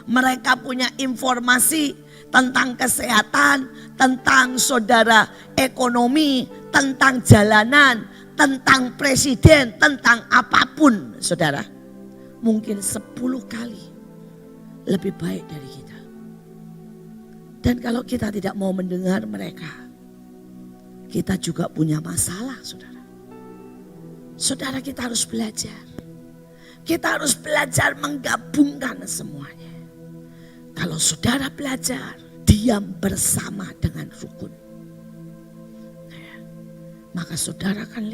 mereka punya informasi tentang kesehatan, tentang saudara ekonomi, tentang jalanan, tentang presiden, tentang apapun saudara. Mungkin 10 kali lebih baik dari kita. Dan kalau kita tidak mau mendengar mereka, kita juga punya masalah saudara. Saudara, kita harus belajar. Kita harus belajar menggabungkan semuanya. Kalau saudara belajar diam bersama dengan rukun, maka saudara akan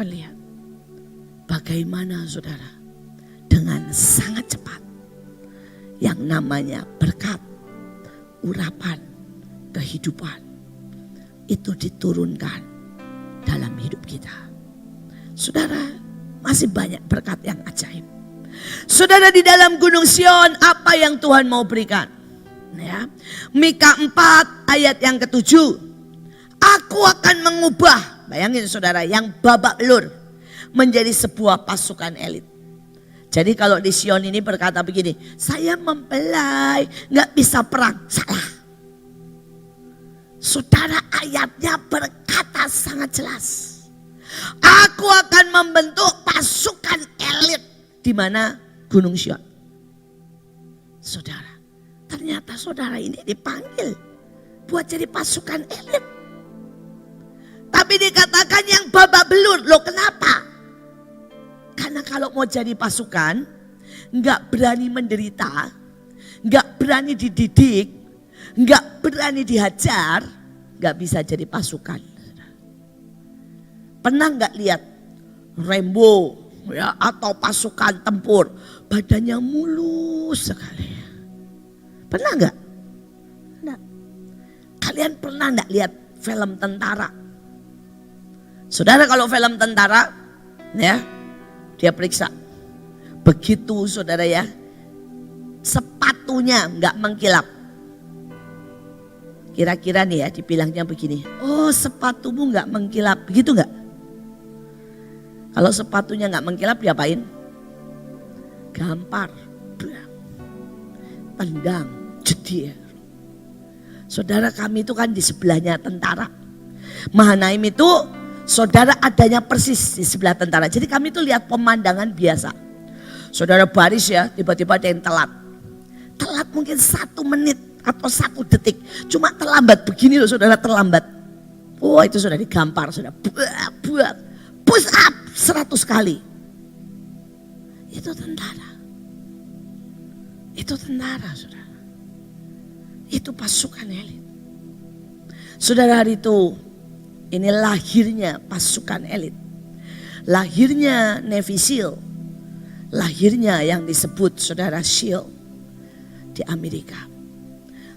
lihat bagaimana saudara dengan sangat cepat yang namanya berkat, urapan, kehidupan itu diturunkan dalam hidup kita. Saudara, masih banyak berkat yang ajaib. Saudara, di dalam Gunung Sion apa yang Tuhan mau berikan? Ya. Mika 4 ayat yang ke-7. Aku akan mengubah, bayangin saudara, yang babak belur menjadi sebuah pasukan elit. Jadi kalau di Sion ini berkata begini, saya mempelai, gak bisa perang. Salah. Saudara, ayatnya berkata sangat jelas. Aku akan membentuk pasukan elit. Di mana? Gunung Sion. Saudara, ternyata saudara ini dipanggil buat jadi pasukan elit. Tapi dikatakan yang babak belur. Loh kenapa? Karena kalau mau jadi pasukan, nggak berani menderita, nggak berani dididik, nggak berani dihajar, nggak bisa jadi pasukan. Pernah nggak lihat Rambo ya, atau pasukan tempur, badannya mulus sekali. Pernah nggak? Nah, kalian pernah nggak lihat film tentara? Saudara kalau film tentara, ya, dia periksa. Begitu saudara ya, sepatunya nggak mengkilap. Kira-kira nih ya dibilangnya begini, oh sepatumu nggak mengkilap, begitu nggak? Kalau sepatunya nggak mengkilap diapain? Gampar, tendang, jedir. Saudara kami itu kan di sebelahnya tentara. Mahanaim itu saudara adanya persis di sebelah tentara. Jadi kami itu lihat pemandangan biasa. Saudara baris ya, tiba-tiba ada yang telat. Telat mungkin 1 menit atau 1 detik. Cuma terlambat begini loh saudara, terlambat. Oh itu sudah digampar, sudah buat push up 100 kali. Itu tentara. Itu tentara saudara. Itu pasukan elit. Saudara hari itu, ini lahirnya pasukan elit. Lahirnya Navy SEAL. Lahirnya yang disebut saudara SEAL di Amerika.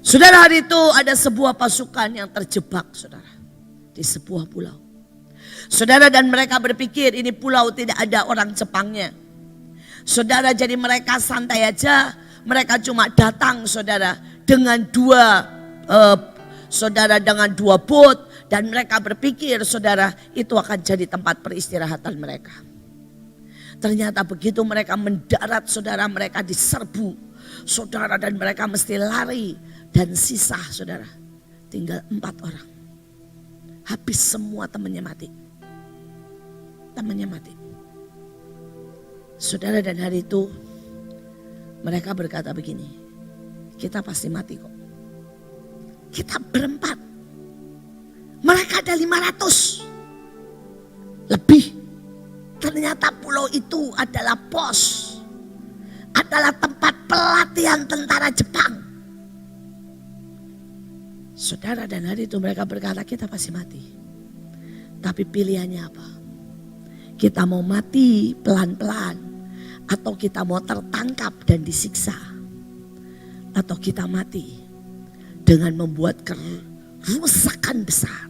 Saudara hari itu ada sebuah pasukan yang terjebak saudara. Di sebuah pulau. Saudara dan mereka berpikir ini pulau tidak ada orang Jepangnya. Saudara jadi mereka santai aja. Mereka cuma datang saudara dengan dengan dua boat. Dan mereka berpikir saudara itu akan jadi tempat peristirahatan mereka. Ternyata begitu mereka mendarat saudara mereka diserbu. Saudara dan mereka mesti lari. Dan sisa saudara tinggal 4 orang. Habis semua temannya mati. Temannya mati. Saudara dan hari itu mereka berkata begini. Kita pasti mati kok. Kita berempat. Mereka ada 500 lebih. Ternyata pulau itu adalah pos. Adalah tempat pelatihan tentara Jepang. Saudara dan hari itu mereka berkata kita pasti mati. Tapi pilihannya apa? Kita mau mati pelan-pelan. Atau kita mau tertangkap dan disiksa. Atau kita mati dengan membuat kerusakan besar.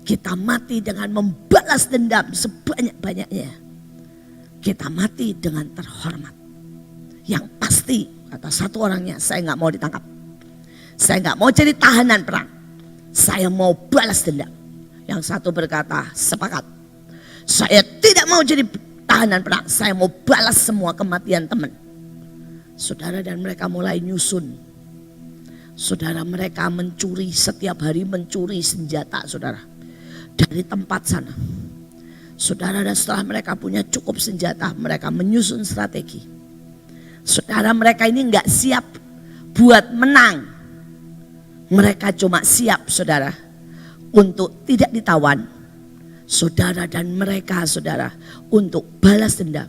Kita mati dengan membalas dendam sebanyak-banyaknya. Kita mati dengan terhormat. Yang pasti kata satu orangnya, saya gak mau ditangkap. Saya gak mau jadi tahanan perang. Saya mau balas dendam. Yang satu berkata, sepakat. Saya tidak mau jadi tahanan perang. Saya mau balas semua kematian teman. Saudara dan mereka mulai nyusun. Saudara mereka mencuri setiap hari mencuri senjata saudara. Dari tempat sana. Saudara dan setelah mereka punya cukup senjata. Mereka menyusun strategi. Saudara mereka ini gak siap buat menang. Mereka cuma siap saudara. Untuk tidak ditawan. Saudara dan mereka saudara. Untuk balas dendam.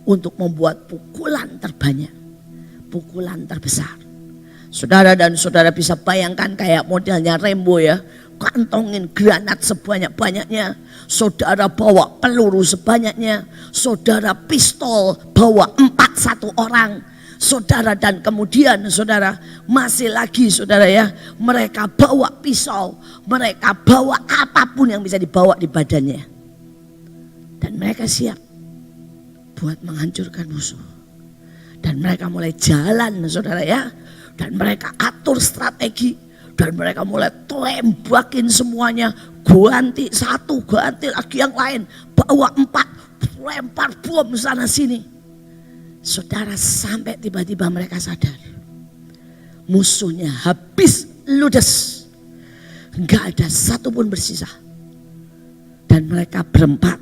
Untuk membuat pukulan terbanyak. Pukulan terbesar. Saudara dan saudara bisa bayangkan kayak modelnya Rambo ya. Kantongin granat sebanyak-banyaknya. Saudara bawa peluru sebanyaknya. Saudara pistol bawa 1 orang. Saudara dan kemudian saudara masih lagi saudara ya. Mereka bawa pisau. Mereka bawa apapun yang bisa dibawa di badannya. Dan mereka siap buat menghancurkan musuh. Dan mereka mulai jalan saudara ya. Dan mereka atur strategi. Dan mereka mulai tembakin semuanya. Ganti 1, ganti lagi yang lain. Bawa 4, lempar bom sana sini. Saudara sampai tiba-tiba mereka sadar. Musuhnya habis ludes. Gak ada satupun bersisa. Dan mereka berempat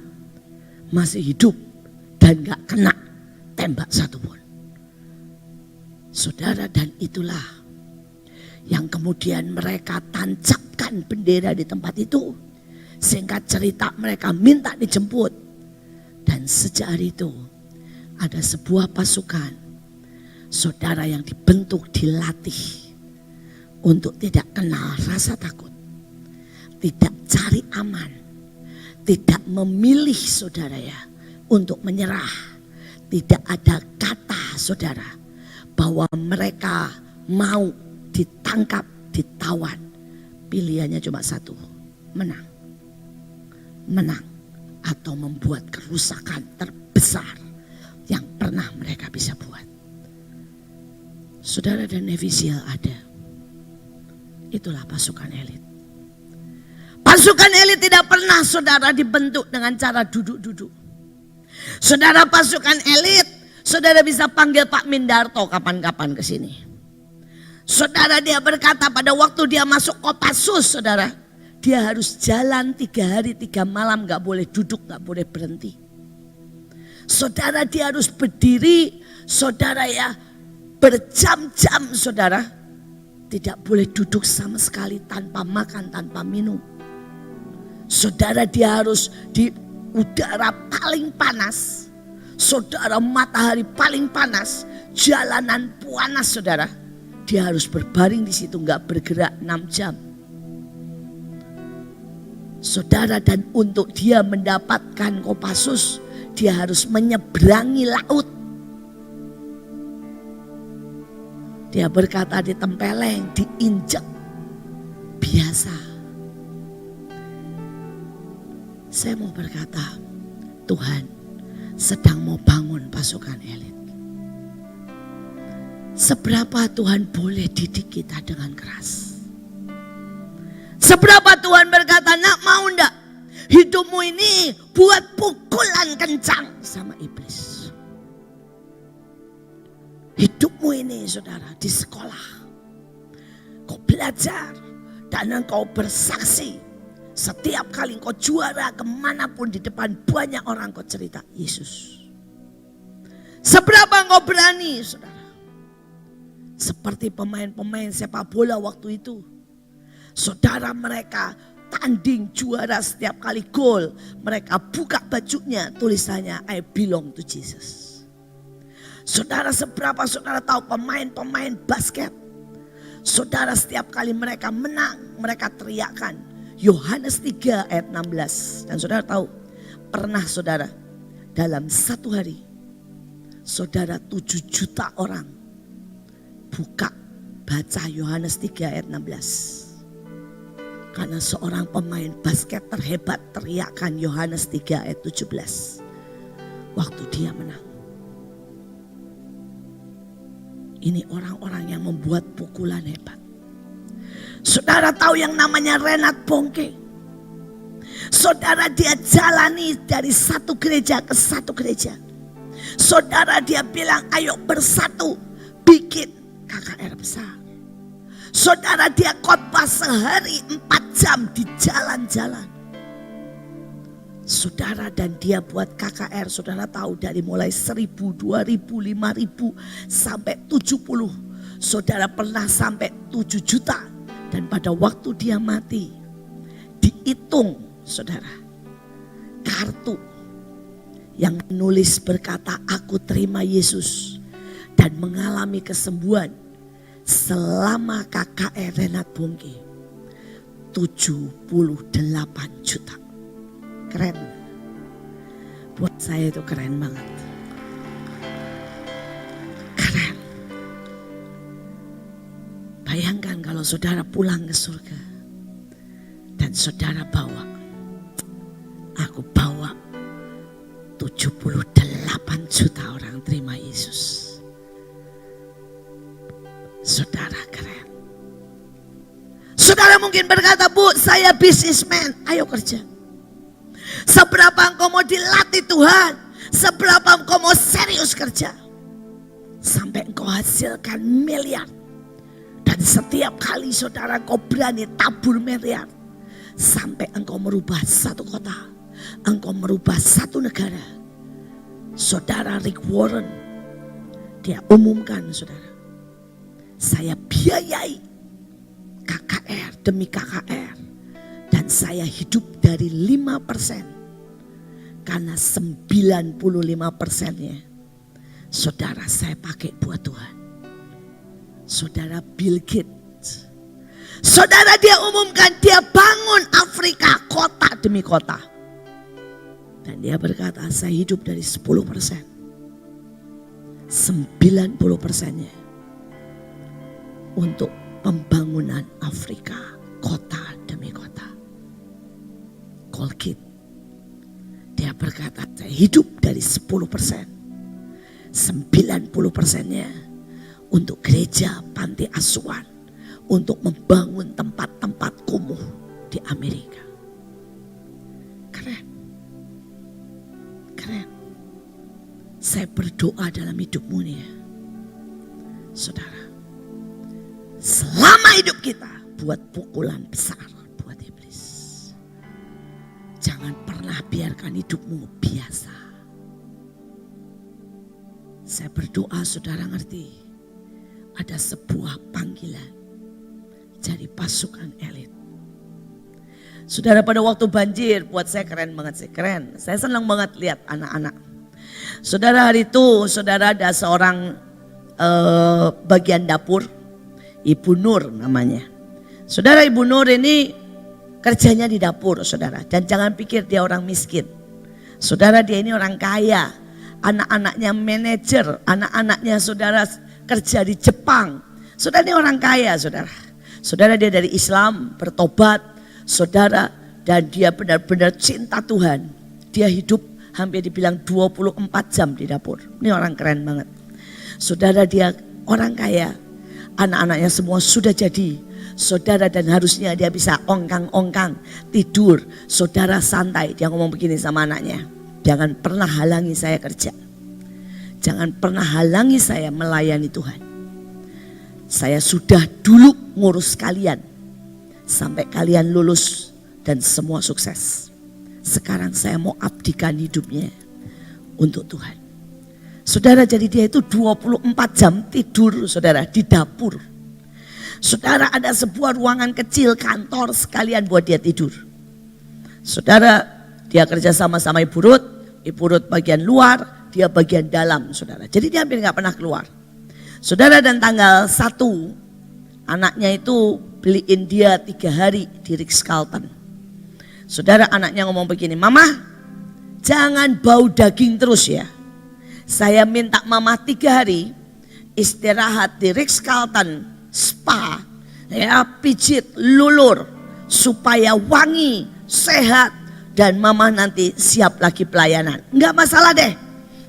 masih hidup. Dan gak kena tembak satupun. Saudara dan itulah yang kemudian mereka tancapkan bendera di tempat itu. Sehingga cerita mereka minta dijemput. Dan sejak hari itu ada sebuah pasukan. Saudara yang dibentuk, dilatih. Untuk tidak kenal rasa takut. Tidak cari aman. Tidak memilih saudara ya. Untuk menyerah. Tidak ada kata saudara. Bahwa mereka mau ditangkap, ditawan, pilihannya cuma satu, menang. Menang atau membuat kerusakan terbesar yang pernah mereka bisa buat. Saudara, dan Navy SEAL ada. Itulah pasukan elit. Pasukan elit tidak pernah saudara dibentuk dengan cara duduk-duduk. Saudara, pasukan elit, saudara bisa panggil Pak Mindarto kapan-kapan ke sini. Saudara, dia berkata pada waktu dia masuk Kopassus, saudara, dia harus jalan 3 hari 3 malam, gak boleh duduk, gak boleh berhenti. Saudara, dia harus berdiri, saudara ya, berjam-jam saudara. Tidak boleh duduk sama sekali, tanpa makan, tanpa minum. Saudara, dia harus di udara paling panas. Saudara, matahari paling panas, jalanan panas saudara. Dia harus berbaring di situ, gak bergerak 6 jam. Saudara, dan untuk dia mendapatkan Kopassus, dia harus menyeberangi laut. Dia berkata ditempeleng, diinjek, biasa. Saya mau berkata, Tuhan sedang mau bangun pasukan elit. Seberapa Tuhan boleh didik kita dengan keras? Seberapa Tuhan berkata, nak mau ndak hidupmu ini buat pukulan kencang sama iblis. Hidupmu ini saudara di sekolah, kau belajar dan engkau bersaksi. Setiap kali engkau juara kemanapun di depan banyak orang kau cerita Yesus. Seberapa engkau berani saudara. Seperti pemain-pemain sepak bola waktu itu. Saudara, mereka tanding juara setiap kali gol. Mereka buka bajunya, tulisannya I belong to Jesus. Saudara, seberapa saudara tahu pemain-pemain basket. Saudara, setiap kali mereka menang, mereka teriakkan Yohanes 3 ayat 16. Dan saudara tahu, pernah saudara dalam satu hari, saudara 7 juta orang buka baca Yohanes 3 ayat 16. Karena seorang pemain basket terhebat teriakkan Yohanes 3 ayat 17. Waktu dia menang. Ini orang-orang yang membuat pukulan hebat. Saudara tahu yang namanya Reinhard Bonnke. Saudara, dia jalani dari satu gereja ke satu gereja. Saudara, dia bilang ayo bersatu bikin KKR besar. Saudara, dia khotbah sehari 4 jam di jalan-jalan. Saudara, dan dia buat KKR, saudara tahu dari mulai 1.000, 2.000, 5.000 sampai 70. Saudara pernah sampai 7 juta. Dan pada waktu dia mati, dihitung saudara, kartu yang menulis berkata aku terima Yesus dan mengalami kesembuhan selama KKR Reinhard Bonnke 78 juta. Keren. Buat saya itu keren banget. Keren. Bayangkan kalau saudara pulang ke surga dan saudara bawa, aku bawa 78 juta orang terima Yesus. Saudara keren. Saudara mungkin berkata, Bu, saya businessman, ayo kerja. Seberapa engkau mau dilatih Tuhan, seberapa engkau mau serius kerja, sampai engkau hasilkan miliar. Dan setiap kali saudara engkau berani tabur miliar, sampai engkau merubah satu kota, engkau merubah satu negara. Saudara Rick Warren, dia umumkan saudara, saya biayai KKR demi KKR. Dan saya hidup dari 5%. Karena 95%-nya saudara saya pakai buat Tuhan. Saudara Bill Gates, saudara dia umumkan, dia bangun Afrika kota demi kota. Dan dia berkata saya hidup dari 10%. 90%-nya untuk pembangunan Afrika, kota demi kota. Colgate, dia berkata, saya hidup dari 10%, 90%-nya untuk gereja, panti asuhan, untuk membangun tempat-tempat kumuh di Amerika. Keren. Keren. Saya berdoa dalam hidupmu nih ya, saudara. Selama hidup kita buat pukulan besar buat iblis. Jangan pernah biarkan hidupmu biasa. Saya berdoa saudara ngerti, ada sebuah panggilan jadi pasukan elit. Saudara, pada waktu banjir, buat saya keren banget sih, keren. Saya senang banget lihat anak-anak. Saudara, hari itu saudara ada seorang bagian dapur, Ibu Nur namanya. Saudara, Ibu Nur ini kerjanya di dapur saudara. Dan jangan pikir dia orang miskin. Saudara, dia ini orang kaya. Anak-anaknya manajer, anak-anaknya saudara kerja di Jepang. Saudara, ini orang kaya saudara. Saudara, dia dari Islam, bertobat. Saudara, dan dia benar-benar cinta Tuhan. Dia hidup hampir dibilang 24 jam di dapur. Ini orang keren banget. Saudara, dia orang kaya. Anak-anaknya semua sudah jadi. Saudara, dan harusnya dia bisa ongkang-ongkang, tidur. Saudara, santai. Dia ngomong begini sama anaknya. Jangan pernah halangi saya kerja. Jangan pernah halangi saya melayani Tuhan. Saya sudah dulu ngurus kalian. Sampai kalian lulus dan semua sukses. Sekarang saya mau abdikan hidupnya untuk Tuhan. Saudara, jadi dia itu 24 jam tidur saudara di dapur. Saudara, ada sebuah ruangan kecil kantor sekalian buat dia tidur. Saudara, dia kerja sama-sama Ibu Ruth bagian luar, dia bagian dalam saudara. Jadi dia hampir gak pernah keluar. Saudara, dan tanggal 1 anaknya itu beliin dia 3 hari di Ritz-Carlton. Saudara, anaknya ngomong begini, Mama jangan bau daging terus ya. Saya minta Mama 3 hari istirahat di Ritz-Carlton spa, ya, pijit, lulur, supaya wangi, sehat, dan Mama nanti siap lagi pelayanan. Enggak masalah deh,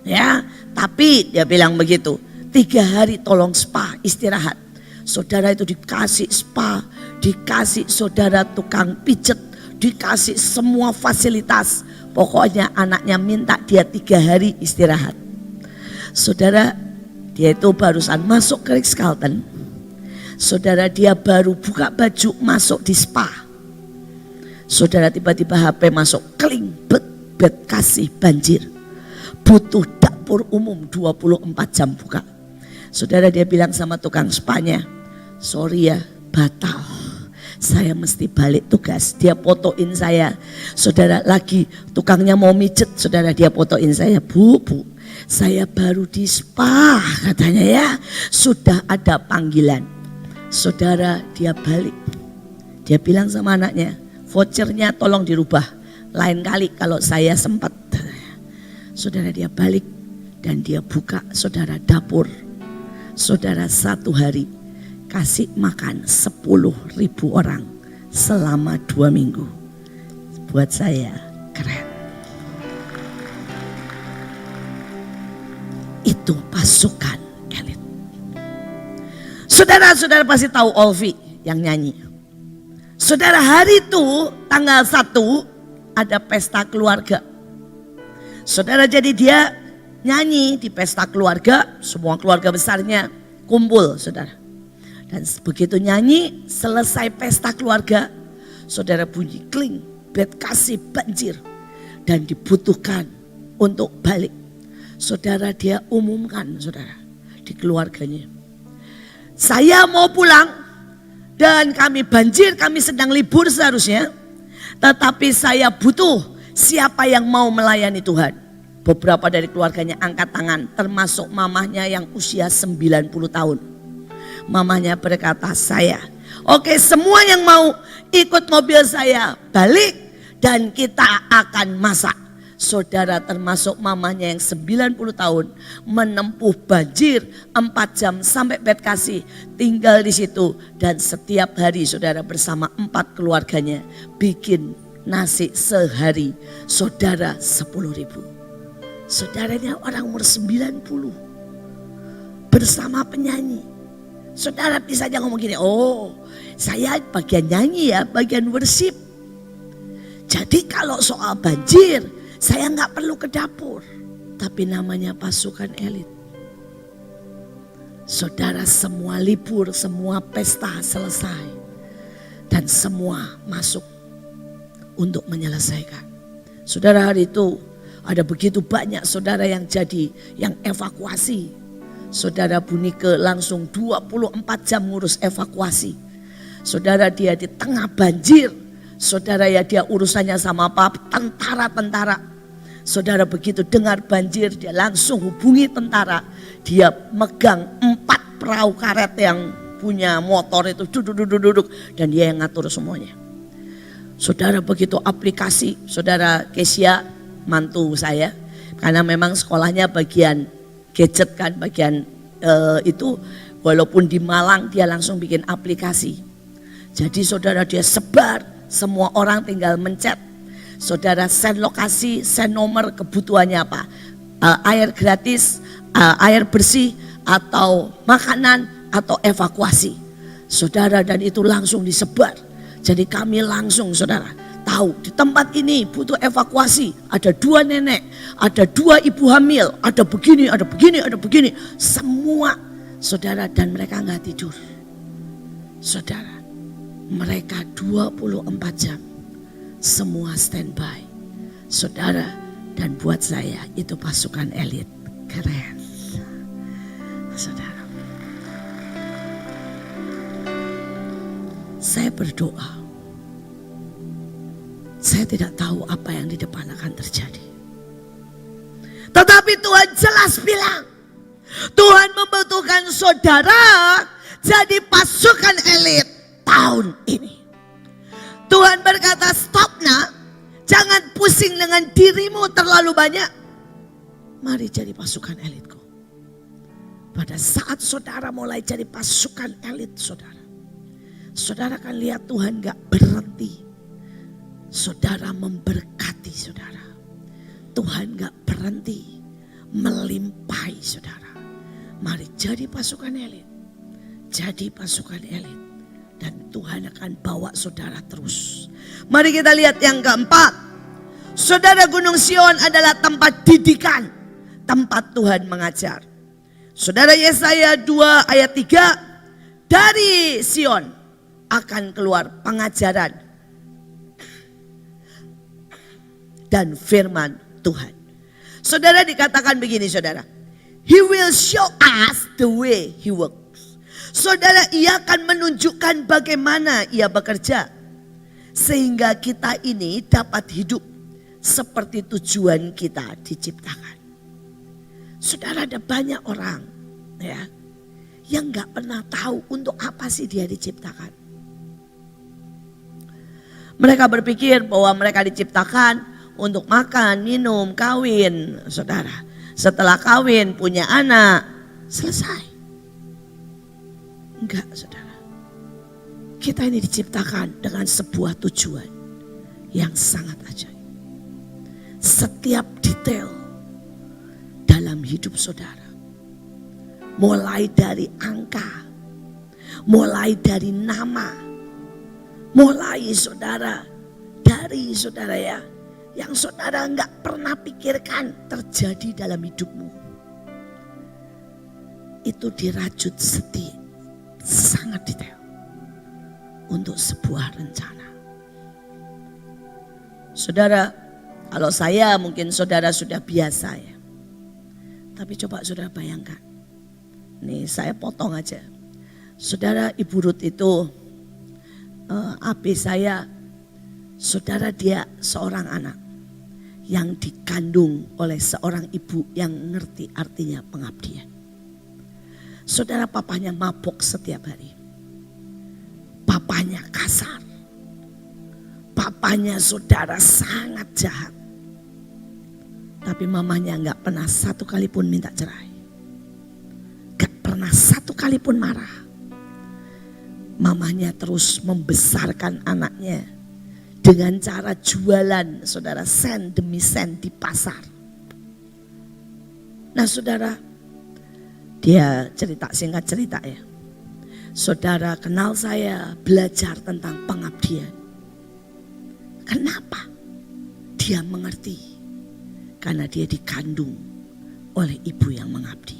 ya. Tapi dia bilang begitu, 3 hari tolong spa, istirahat. Saudara, itu dikasih spa, dikasih saudara tukang pijet, dikasih semua fasilitas. Pokoknya anaknya minta dia 3 hari istirahat. Saudara, dia itu barusan masuk ke Ritz-Carlton. Saudara, dia baru buka baju masuk di spa. Saudara, tiba-tiba HP masuk, kling, bet kasih banjir. Butuh dapur umum 24 jam buka. Saudara, dia bilang sama tukang spanya, sorry ya, batal. Saya mesti balik tugas. Dia fotoin saya. Saudara, lagi tukangnya mau mijet. Saudara, dia fotoin saya. Bu, saya baru di spa katanya ya. Sudah ada panggilan. Saudara, dia balik. Dia bilang sama anaknya, vouchernya tolong dirubah. Lain kali kalau saya sempat. Saudara, dia balik. Dan dia buka saudara dapur. Saudara, 1 hari kasih makan 10.000 orang selama 2 minggu. Buat saya keren. Itu pasukan elit. Saudara-saudara pasti tahu Olvi yang nyanyi. Saudara, hari itu tanggal 1 ada pesta keluarga. Saudara, jadi dia nyanyi di pesta keluarga, semua keluarga besarnya kumpul saudara. Dan begitu nyanyi, selesai pesta keluarga, saudara, bunyi kling, bet kasih banjir. Dan dibutuhkan untuk balik. Saudara, dia umumkan saudara di keluarganya. Saya mau pulang dan kami banjir, kami sedang libur seharusnya. Tetapi saya butuh siapa yang mau melayani Tuhan. Beberapa dari keluarganya angkat tangan, termasuk mamahnya yang usia 90 tahun. Mamanya berkata, saya. Oke, semua yang mau ikut mobil saya balik dan kita akan masak. Saudara termasuk mamanya yang 90 tahun menempuh banjir 4 jam sampai Bekasi, tinggal di situ dan setiap hari saudara bersama 4 keluarganya bikin nasi sehari saudara 10.000. Saudaranya orang umur 90 bersama penyanyi. Saudara bisa aja ngomong gini, oh saya bagian nyanyi ya, bagian worship. Jadi kalau soal banjir saya nggak perlu ke dapur, tapi namanya pasukan elit. Saudara, semua libur, semua pesta selesai, dan semua masuk untuk menyelesaikan. Saudara, hari itu ada begitu banyak saudara yang evakuasi. Saudara Bunike langsung 24 jam ngurus evakuasi. Saudara, dia di tengah banjir. Saudara, ya dia urusannya sama apa? Tentara-tentara. Saudara, begitu dengar banjir dia langsung hubungi tentara. Dia megang 4 perahu karet yang punya motor itu duduk dan dia yang ngatur semuanya. Saudara, begitu aplikasi, saudara Kesia mantu saya, karena memang sekolahnya bagian gadget kan, bagian itu walaupun di Malang dia langsung bikin aplikasi. Jadi saudara, dia sebar. Semua orang tinggal mencet. Saudara send lokasi, send nomor, kebutuhannya apa. Air gratis, air bersih, atau makanan, atau evakuasi. Saudara, dan itu langsung disebar. Jadi kami langsung saudara tahu di tempat ini butuh evakuasi. Ada 2 nenek, ada 2 ibu hamil, ada begini, ada begini, ada begini. Semua saudara, dan mereka nggak tidur. Saudara, mereka 24 jam semua standby. Saudara, dan buat saya itu pasukan elit. Keren. Saudara, saya berdoa. Saya tidak tahu apa yang di depan akan terjadi. Tetapi Tuhan jelas bilang, Tuhan membutuhkan saudara jadi pasukan elit tahun ini. Tuhan berkata, stop nak, jangan pusing dengan dirimu terlalu banyak. Mari jadi pasukan elitku. Pada saat saudara mulai jadi pasukan elit saudara, saudara akan lihat Tuhan gak berhenti. Saudara memberkati saudara. Tuhan gak berhenti melimpahi saudara. Mari jadi pasukan elit. Jadi pasukan elit. Dan Tuhan akan bawa saudara terus. Mari kita lihat yang keempat. Saudara, Gunung Sion adalah tempat didikan. Tempat Tuhan mengajar. Saudara, Yesaya 2 ayat 3. Dari Sion akan keluar pengajaran dan firman Tuhan. Saudara, dikatakan begini saudara. He will show us the way he works. Saudara, ia akan menunjukkan bagaimana ia bekerja. Sehingga kita ini dapat hidup seperti tujuan kita diciptakan. Saudara, ada banyak orang ya yang gak pernah tahu untuk apa sih dia diciptakan. Mereka berpikir bahwa mereka diciptakan untuk makan, minum, kawin. Saudara, setelah kawin punya anak, selesai. Enggak saudara, kita ini diciptakan dengan sebuah tujuan yang sangat ajaib. Setiap detail dalam hidup saudara, mulai dari angka, mulai dari nama, mulai saudara dari saudara ya, yang saudara enggak pernah pikirkan terjadi dalam hidupmu. Itu dirajut sangat detail untuk sebuah rencana. Saudara, kalau saya mungkin saudara sudah biasa ya. Tapi coba saudara bayangkan. Nih saya potong aja. Saudara, Ibu Ruth itu AB saya, saudara, dia seorang anak yang dikandung oleh seorang ibu yang ngerti artinya pengabdian. Saudara, papanya mabok setiap hari. Papanya kasar. Papanya saudara sangat jahat. Tapi mamanya gak pernah satu kali pun minta cerai. Gak pernah satu kali pun marah. Mamanya terus membesarkan anaknya dengan cara jualan, saudara, sen demi sen di pasar. Nah saudara, dia cerita, singkat cerita ya. Saudara kenal saya, belajar tentang pengabdian. Kenapa? Dia mengerti. Karena dia dikandung oleh ibu yang mengabdi.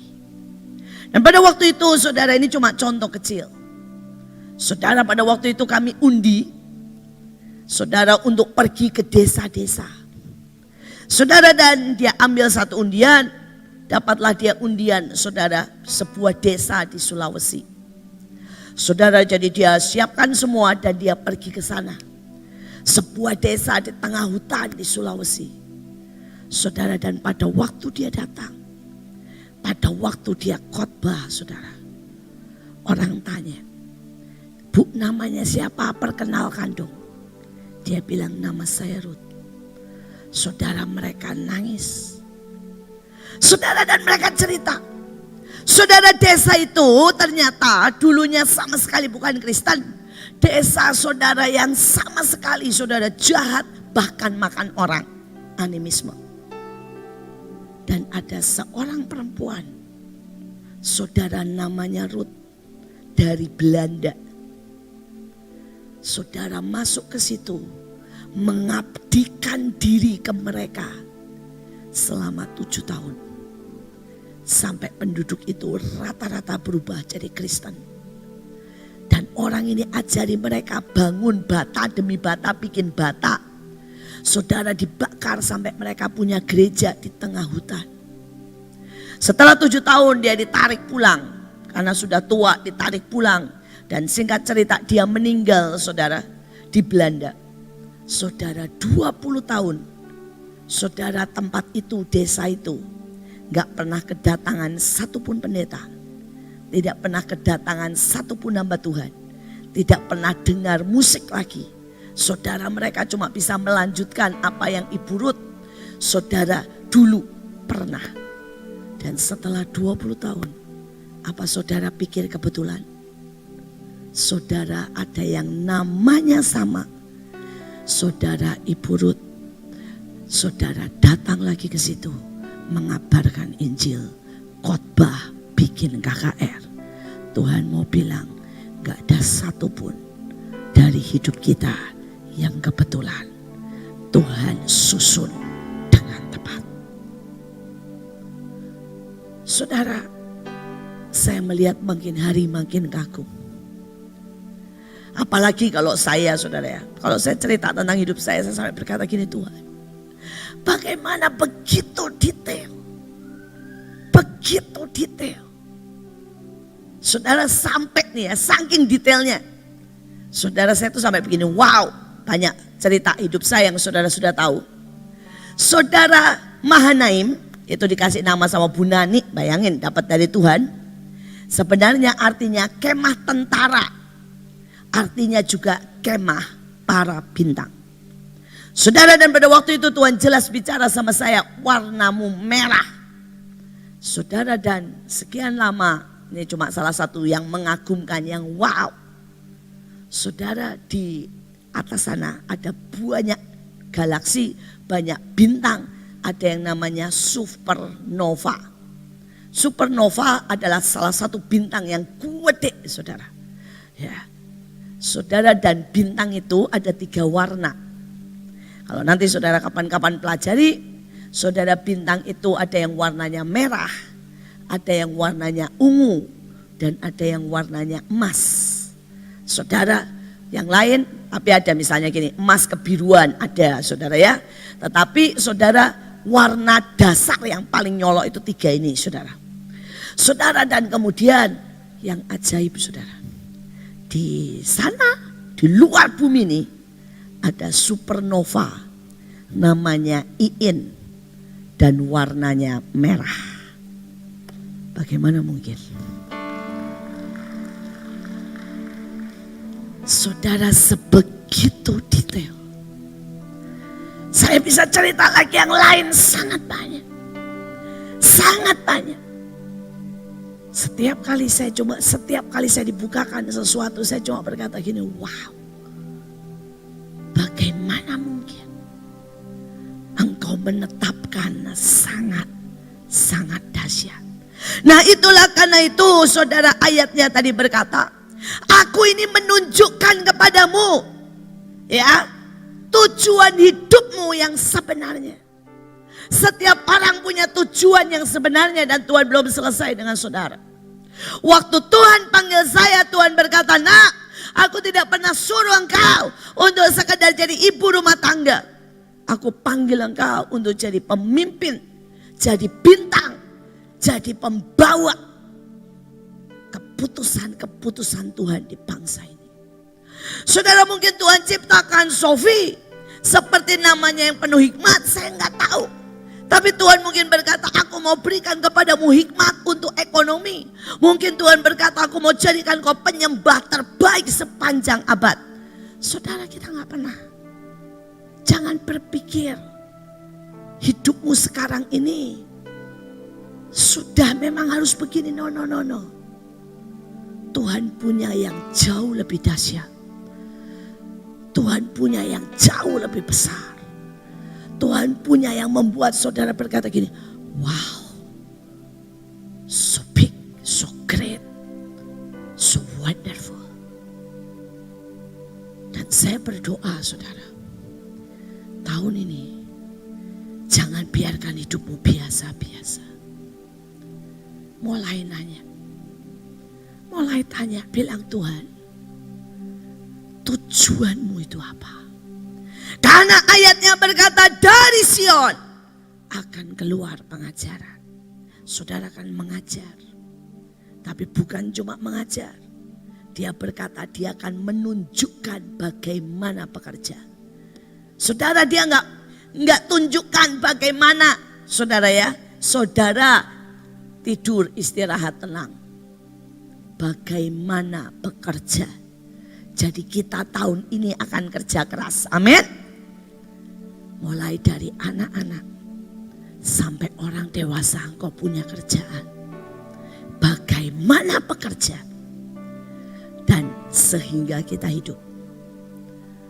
Dan pada waktu itu saudara, ini cuma contoh kecil. Saudara, pada waktu itu kami undi. Saudara, untuk pergi ke desa-desa. Saudara, dan dia ambil satu undian. Dapatlah dia undian, saudara, sebuah desa di Sulawesi. Saudara, jadi dia siapkan semua dan dia pergi ke sana. Sebuah desa di tengah hutan di Sulawesi. Saudara, dan pada waktu dia datang, pada waktu dia khotbah, saudara, orang tanya, "Bu, namanya siapa? Perkenalkan dong." Dia bilang, "Nama saya Ruth." Saudara, mereka nangis. Saudara, dan mereka cerita, saudara, desa itu ternyata dulunya sama sekali bukan Kristen. Desa saudara yang sama sekali saudara jahat, bahkan makan orang, animisme. Dan ada seorang perempuan, saudara, namanya Ruth, dari Belanda. Saudara masuk ke situ, mengabdikan diri ke mereka selama 7 tahun. Sampai penduduk itu rata-rata berubah jadi Kristen. Dan orang ini ajari mereka bangun bata demi bata, bikin bata. Saudara, dibakar sampai mereka punya gereja di tengah hutan. Setelah 7 tahun dia ditarik pulang. Karena sudah tua, ditarik pulang. Dan singkat cerita dia meninggal, saudara, di Belanda. Saudara, 20 tahun. Saudara, tempat itu, desa itu, gak pernah kedatangan satupun pendeta. Tidak pernah kedatangan satupun hamba Tuhan. Tidak pernah dengar musik lagi. Saudara, mereka cuma bisa melanjutkan apa yang Ibu Ruth, saudara, dulu pernah. Dan setelah 20 tahun, apa saudara pikir kebetulan? Saudara, ada yang namanya sama. Saudara, Ibu Ruth, saudara, datang lagi ke situ, mengabarkan Injil, khotbah, bikin KKR. Tuhan mau bilang, gak ada satupun dari hidup kita yang kebetulan. Tuhan susun dengan tepat. Saudara, saya melihat makin hari makin kagum. Apalagi kalau saya, saudara ya, kalau saya cerita tentang hidup saya sampai berkata gini, Tuhan, bagaimana begitu detail. Begitu detail. Saudara, sampai nih ya, saking detailnya. Saudara, saya tuh sampai begini, wow. Banyak cerita hidup saya yang saudara sudah tahu. Saudara, Mahanaim, itu dikasih nama sama Bu Nani, bayangin dapat dari Tuhan. Sebenarnya artinya kemah tentara. Artinya juga kemah para bintang. Saudara, dan pada waktu itu Tuhan jelas bicara sama saya, warnamu merah. Saudara, dan sekian lama, ini cuma salah satu yang mengagumkan, yang wow. Saudara, di atas sana ada banyak galaksi, banyak bintang, ada yang namanya supernova. Supernova adalah salah satu bintang yang gede, saudara. Ya, saudara, dan bintang itu ada 3 warna. Kalau nanti saudara kapan-kapan pelajari, saudara, bintang itu ada yang warnanya merah, ada yang warnanya ungu, dan ada yang warnanya emas. Saudara, yang lain, tapi ada misalnya gini, emas kebiruan ada, saudara ya. Tetapi saudara, warna dasar yang paling nyolok itu 3 ini, saudara. Saudara, dan kemudian yang ajaib, saudara, di sana, di luar bumi ini ada supernova namanya Iin dan warnanya merah. Bagaimana mungkin? Saudara, sebegitu detail. Saya bisa cerita lagi yang lain sangat banyak. Sangat banyak. Setiap kali saya dibukakan sesuatu, saya cuma berkata gini, wow. Bagaimana mungkin engkau menetapkan sangat dahsyat. Nah itulah karena itu saudara ayatnya tadi berkata, aku ini menunjukkan kepadamu ya tujuan hidupmu yang sebenarnya. Setiap orang punya tujuan yang sebenarnya dan Tuhan belum selesai dengan saudara. Waktu Tuhan panggil saya, Tuhan berkata, nak, aku tidak pernah suruh engkau untuk sekedar jadi ibu rumah tangga. Aku panggil engkau untuk jadi pemimpin, jadi bintang, jadi pembawa keputusan-keputusan Tuhan di bangsa ini. Saudara, mungkin Tuhan ciptakan Sophie seperti namanya yang penuh hikmat, saya nggak tahu. Tapi Tuhan mungkin berkata, aku mau berikan kepadamu hikmat untuk ekonomi. Mungkin Tuhan berkata, aku mau jadikan kau penyembah terbaik sepanjang abad. Saudara, kita nggak pernah. Jangan berpikir hidupmu sekarang ini sudah memang harus begini. No. Tuhan punya yang jauh lebih dahsyat. Tuhan punya yang jauh lebih besar. Tuhan punya yang membuat saudara berkata gini, wow, so big, so great, so wonderful. Dan saya berdoa saudara, tahun ini jangan biarkan hidupmu biasa-biasa. Mulai nanya, mulai tanya, bilang Tuhan, tujuanmu itu apa? Karena ayatnya berkata dari Sion akan keluar pengajaran. Saudara akan mengajar. Tapi bukan cuma mengajar. Dia berkata dia akan menunjukkan bagaimana pekerjaan. Saudara, dia enggak tunjukkan bagaimana. Saudara ya, saudara tidur istirahat tenang. Bagaimana bekerja. Jadi kita tahun ini akan kerja keras. Amin. Mulai dari anak-anak sampai orang dewasa engkau punya kerjaan. Bagaimana pekerjaan. Dan sehingga kita hidup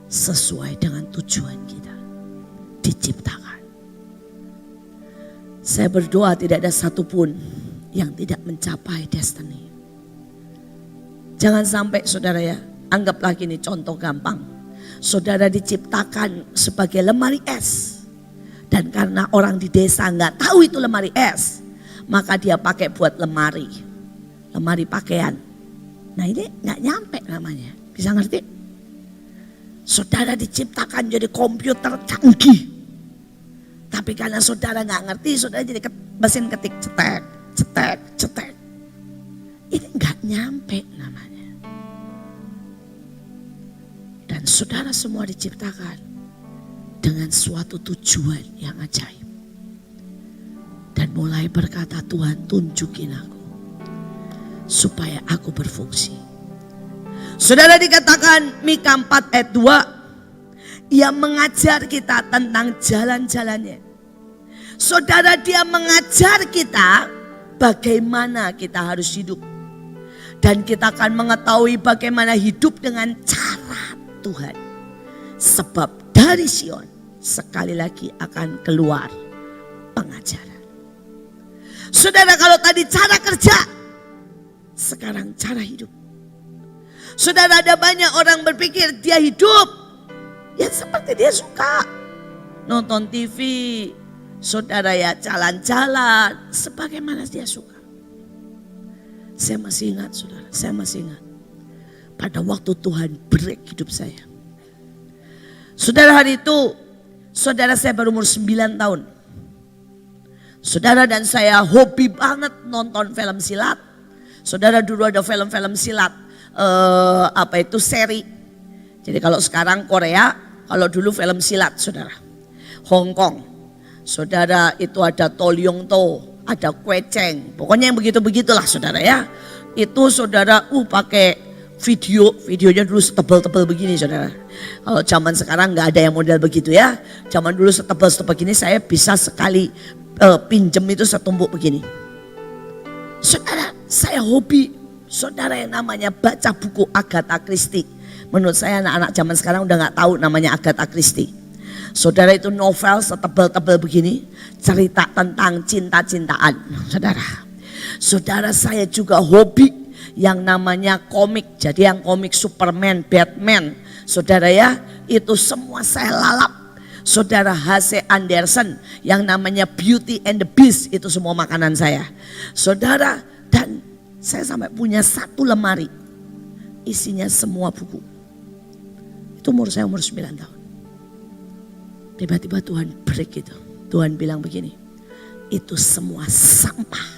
sesuai dengan tujuan kita. Diciptakan. Saya berdoa tidak ada satupun yang tidak mencapai destiny. Jangan sampai saudara ya, anggaplah gini contoh gampang. Saudara diciptakan sebagai lemari es. Dan karena orang di desa nggak tahu itu lemari es, maka dia pakai buat lemari pakaian. Nah ini nggak nyampe namanya, bisa ngerti? Saudara diciptakan jadi komputer canggih. Tapi karena saudara nggak ngerti, saudara jadi mesin ketik cetek. Ini nggak nyampe namanya. Dan saudara semua diciptakan dengan suatu tujuan yang ajaib. Dan mulai berkata, Tuhan tunjukin aku supaya aku berfungsi. Saudara, dikatakan Mika 4 ayat 2, ia mengajar kita tentang jalan-jalannya. Saudara, dia mengajar kita bagaimana kita harus hidup. Dan kita akan mengetahui bagaimana hidup dengan cara Tuhan. Sebab dari Sion sekali lagi akan keluar pengajaran. Saudara, kalau tadi cara kerja, sekarang cara hidup. Saudara, ada banyak orang berpikir dia hidup ya seperti dia suka. Nonton TV, saudara ya jalan-jalan sebagaimana dia suka. Saya masih ingat saudara, pada waktu Tuhan break hidup saya. Saudara, hari itu saudara saya berumur 9 tahun. Saudara dan saya hobi banget nonton film silat. Saudara, dulu ada film-film silat seri. Jadi kalau sekarang Korea, kalau dulu film silat saudara. Hong Kong. Saudara, itu ada To Leong To, ada Kwe Cheng. Pokoknya yang begitu-begitulah saudara ya. Itu saudara pakai videonya dulu setebal-tebal begini saudara. Kalau zaman sekarang nggak ada yang model begitu ya. Zaman dulu setebal-setebal begini saya bisa sekali pinjem itu setumpuk begini. Saudara, saya hobi saudara yang namanya baca buku Agatha Christie. Menurut saya anak-anak zaman sekarang udah nggak tahu namanya Agatha Christie. Saudara, itu novel setebal-tebal begini, cerita tentang cinta-cintaan. Saudara, saya juga hobi yang namanya komik. Jadi yang komik Superman, Batman. Saudara ya, itu semua saya lalap. Saudara, H.C. Andersen yang namanya Beauty and the Beast, itu semua makanan saya. Saudara, dan saya sampai punya satu lemari isinya semua buku. Itu saya umur 9 tahun. Tiba-tiba Tuhan break itu. Tuhan bilang begini, itu semua sampah.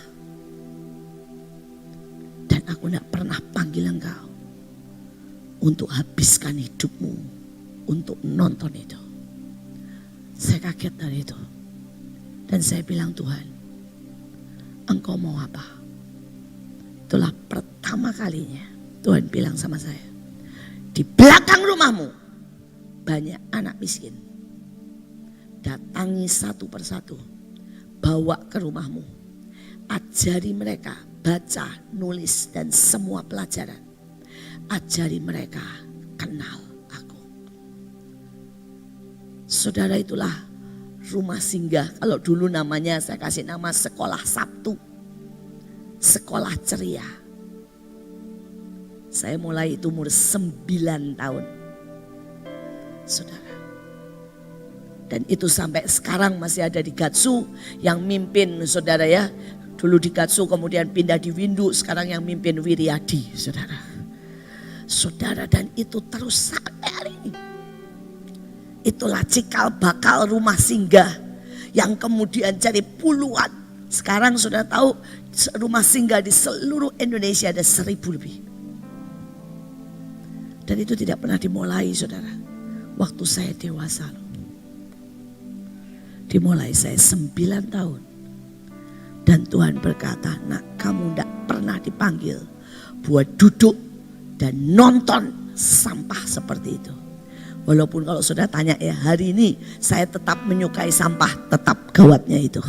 Dan aku tidak pernah panggil engkau untuk habiskan hidupmu untuk nonton itu. Saya kaget dari itu. Dan saya bilang, Tuhan, engkau mau apa? Itulah pertama kalinya Tuhan bilang sama saya, di belakang rumahmu banyak anak miskin. Datangi satu persatu, bawa ke rumahmu, ajari mereka baca, nulis dan semua pelajaran. Ajari mereka kenal aku. Saudara, itulah rumah singgah. Kalau dulu namanya saya kasih nama sekolah Sabtu, sekolah ceria. Saya mulai itu umur 9 tahun. Saudara. Dan itu sampai sekarang masih ada di Gatsu yang mimpin saudara ya. Dulu di Gatsu kemudian pindah di Windu, sekarang yang mimpin Wiryadi saudara. Saudara, dan itu terus sampai hari ini. Itulah cikal bakal rumah singgah yang kemudian jadi puluhan. Sekarang sudah tahu rumah singgah di seluruh Indonesia ada 1000 lebih. Dan itu tidak pernah dimulai saudara. Waktu saya dewasa loh. Dimulai saya 9 tahun. Dan Tuhan berkata, nak, kamu tidak pernah dipanggil buat duduk dan nonton sampah seperti itu. Walaupun kalau sudah tanya ya, hari ini saya tetap menyukai sampah, tetap gawatnya itu.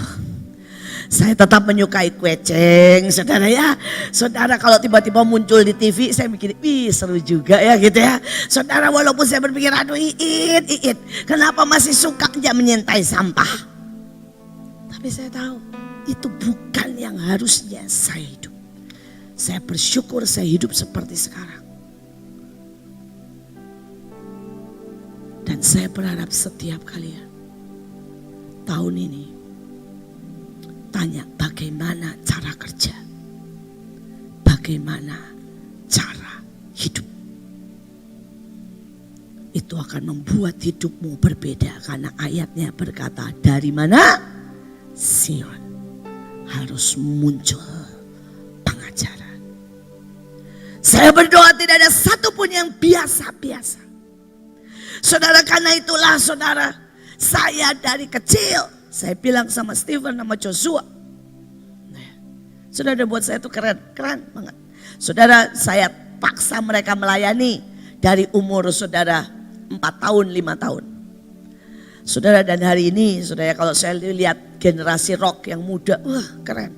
Saya tetap menyukai kueceng, saudara ya. Saudara, kalau tiba-tiba muncul di TV, saya mikir, seru juga ya gitu ya. Saudara, walaupun saya berpikir, aduh Iit, kenapa masih suka aja menyintai sampah. Tapi saya tahu, itu bukan yang harusnya saya hidup. Saya bersyukur saya hidup seperti sekarang. Dan saya berharap setiap kalian tahun ini tanya bagaimana cara kerja, bagaimana cara hidup. Itu akan membuat hidupmu berbeda karena ayatnya berkata, dari mana? Sion harus muncul pengajaran. Saya berdoa tidak ada satupun yang biasa-biasa. Saudara, karena itulah saudara, saya dari kecil, saya bilang sama Stephen, sama Joshua. Saudara, buat saya itu keren banget. Saudara, saya paksa mereka melayani dari umur saudara 4 tahun, 5 tahun. Saudara, dan hari ini saudara, kalau saya lihat generasi rock yang muda, wah keren.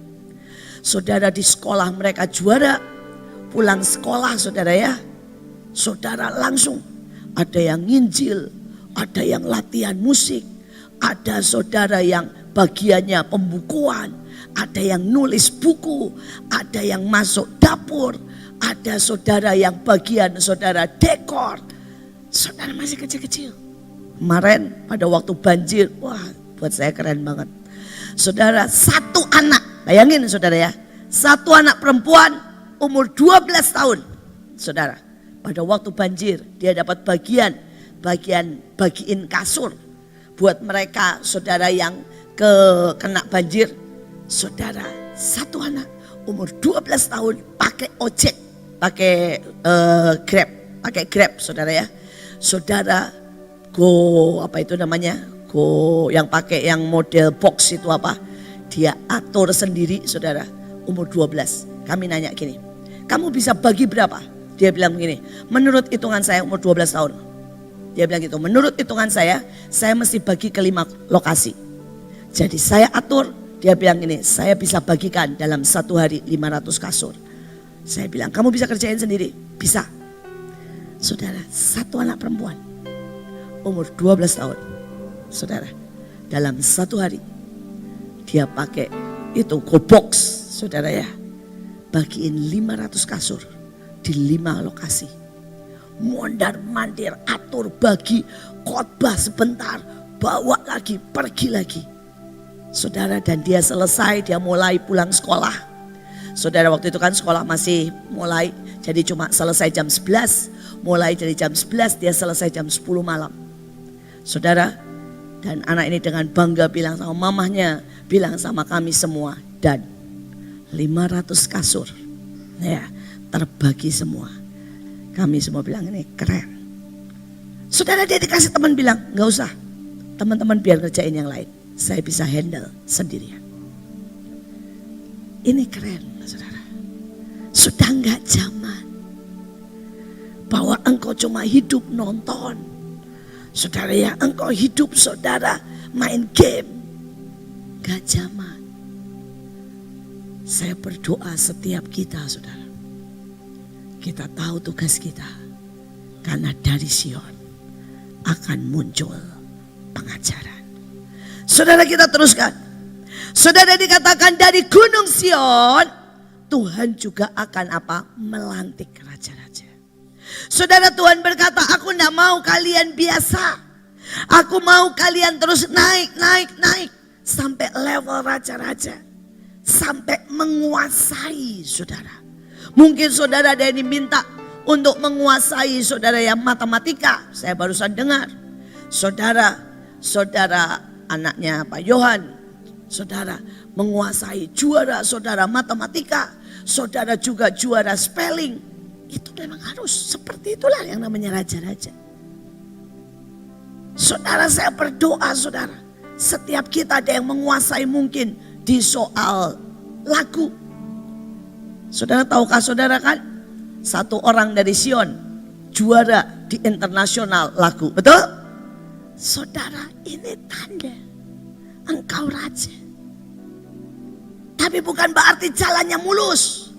Saudara, di sekolah mereka juara, pulang sekolah saudara ya, saudara langsung ada yang nginjil, ada yang latihan musik, ada saudara yang bagiannya pembukuan, ada yang nulis buku, ada yang masuk dapur, ada saudara yang bagian saudara dekor. Saudara masih kecil-kecil. Kemarin pada waktu banjir, wah buat saya keren banget. Saudara, satu anak, bayangin saudara ya, satu anak perempuan umur 12 tahun. Saudara, pada waktu banjir dia dapat bagiin kasur buat mereka saudara yang kena banjir. Saudara, satu anak umur 12 tahun pakai ojek, pakai Grab saudara ya. Saudara, apa itu namanya? Yang pakai yang model box itu apa? Dia atur sendiri saudara, umur 12. Kami nanya gini, kamu bisa bagi berapa? Dia bilang begini, menurut hitungan saya umur 12 tahun. Dia bilang gitu, menurut hitungan saya mesti bagi ke 5 lokasi. Jadi saya atur, dia bilang ini, saya bisa bagikan dalam 1 hari 500 kasur. Saya bilang, kamu bisa kerjain sendiri? Bisa. Saudara, 1 anak perempuan, umur 12 tahun. Saudara, dalam 1 hari, dia pakai itu cold box, saudara ya. Bagiin 500 kasur di 5 lokasi. Mondar mandir, atur, bagi, khotbah sebentar, bawa lagi, pergi lagi. Saudara, dan dia selesai, dia mulai pulang sekolah. Saudara, waktu itu kan sekolah masih mulai, jadi cuma selesai jam 11. Mulai dari jam 11, dia selesai jam 10 malam. Saudara, dan anak ini dengan bangga bilang sama mamahnya, bilang sama kami semua, dan 500 kasur ya terbagi semua. Kami semua bilang ini keren. Saudara, dia dikasih teman bilang, gak usah, teman-teman biar ngerjain yang lain, saya bisa handle sendirian. Ini keren, saudara. Sudah gak zaman bahwa engkau cuma hidup nonton. Saudara ya, engkau hidup saudara main game. Gak zaman. Saya berdoa setiap kita, saudara. Kita tahu tugas kita. Karena dari Sion akan muncul pengajaran. Saudara, kita teruskan. Saudara, dikatakan dari Gunung Sion Tuhan juga akan apa? Melantik raja-raja. Saudara, Tuhan berkata, aku tidak mau kalian biasa. Aku mau kalian terus naik sampai level raja-raja. Sampai menguasai, saudara. Mungkin saudara ada yang diminta untuk menguasai, saudara, yang matematika. Saya barusan dengar. Saudara anaknya Pak Yohan, saudara menguasai, juara saudara matematika. Saudara juga juara spelling. Itu memang harus, seperti itulah yang namanya raja-raja. Saudara, saya berdoa, saudara, setiap kita ada yang menguasai mungkin di soal lagu. Saudara, tahukah saudara kan, 1 orang dari Sion juara di internasional lagu, betul? Saudara, ini tanda engkau raja. Tapi bukan berarti jalannya mulus.